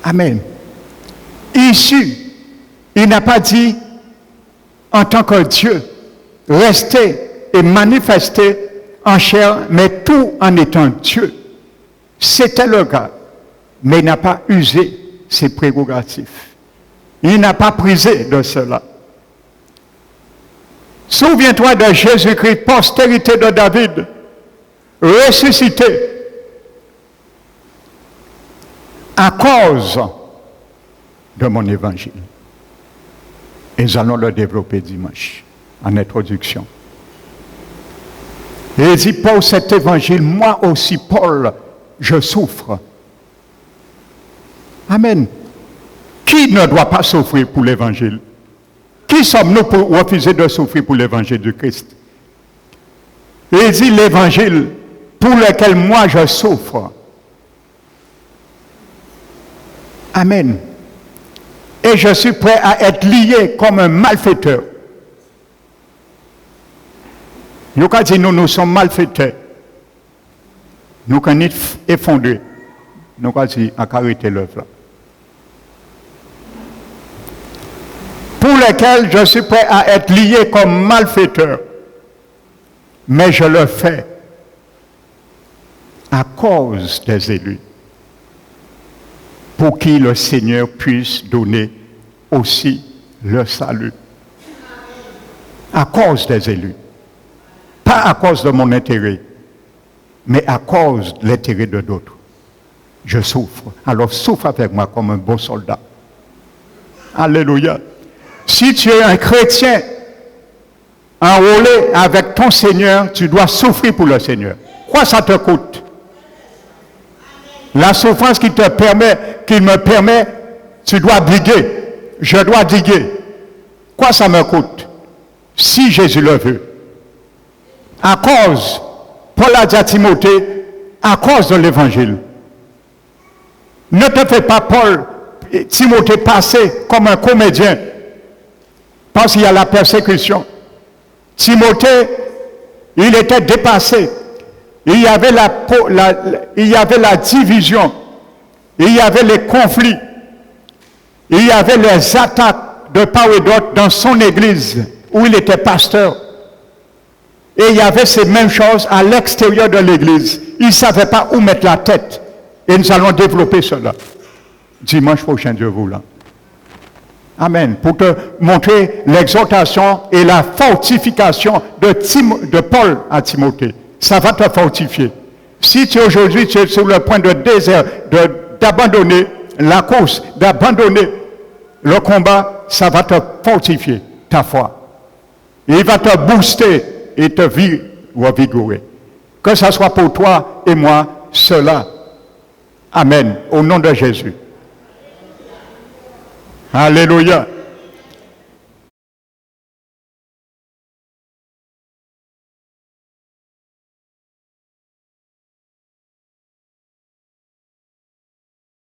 Amen. Issu, il n'a pas dit en tant que Dieu, rester et manifester en chair, mais tout en étant Dieu. C'était le cas, mais il n'a pas usé ses prérogatives. Il n'a pas prisé de cela. Souviens-toi de Jésus-Christ, postérité de David, ressuscité à cause de mon évangile. Et nous allons le développer dimanche, en introduction. Et il dit, pour cet évangile, moi aussi, Paul, je souffre. Amen. Qui ne doit pas souffrir pour l'évangile? Qui sommes-nous pour refuser de souffrir pour l'évangile du Christ? Et il dit, l'évangile pour lequel moi je souffre. Amen. Et je suis prêt à être lié comme un malfaiteur. Nous avons dit, nous sommes malfaiteurs. Nous sommes effondrés. Nous avons dit, à arrêter l'œuvre. Pour lequel je suis prêt à être lié comme malfaiteur. Mais je le fais à cause des élus. Pour qui le Seigneur puisse donner aussi le salut. À cause des élus. Pas à cause de mon intérêt, mais à cause de l'intérêt de d'autres. Je souffre. Alors souffre avec moi comme un bon soldat. Alléluia. Si tu es un chrétien enrôlé avec ton Seigneur, tu dois souffrir pour le Seigneur. Quoi ça te coûte? La souffrance qui me permet, tu dois diguer. Je dois diguer. Quoi ça me coûte? Si Jésus le veut. À cause, Paul a dit à Timothée, à cause de l'évangile. Ne te fais pas, Timothée, passer comme un comédien. Parce qu'il y a la persécution. Timothée, il était dépassé. Il y avait la division. Il y avait les conflits. Il y avait les attaques de part et d'autre dans son église où il était pasteur. Et il y avait ces mêmes choses à l'extérieur de l'église. Il ne savait pas où mettre la tête. Et nous allons développer cela. Dimanche prochain, Dieu voulant. Amen. Pour te montrer l'exhortation et la fortification de Paul à Timothée. Ça va te fortifier. Si tu aujourd'hui tu es sur le point de désert, d'abandonner la course, d'abandonner le combat, ça va te fortifier ta foi. Il va te booster et te revigorer. Que ce soit pour toi et moi, cela. Amen. Au nom de Jésus. Alléluia.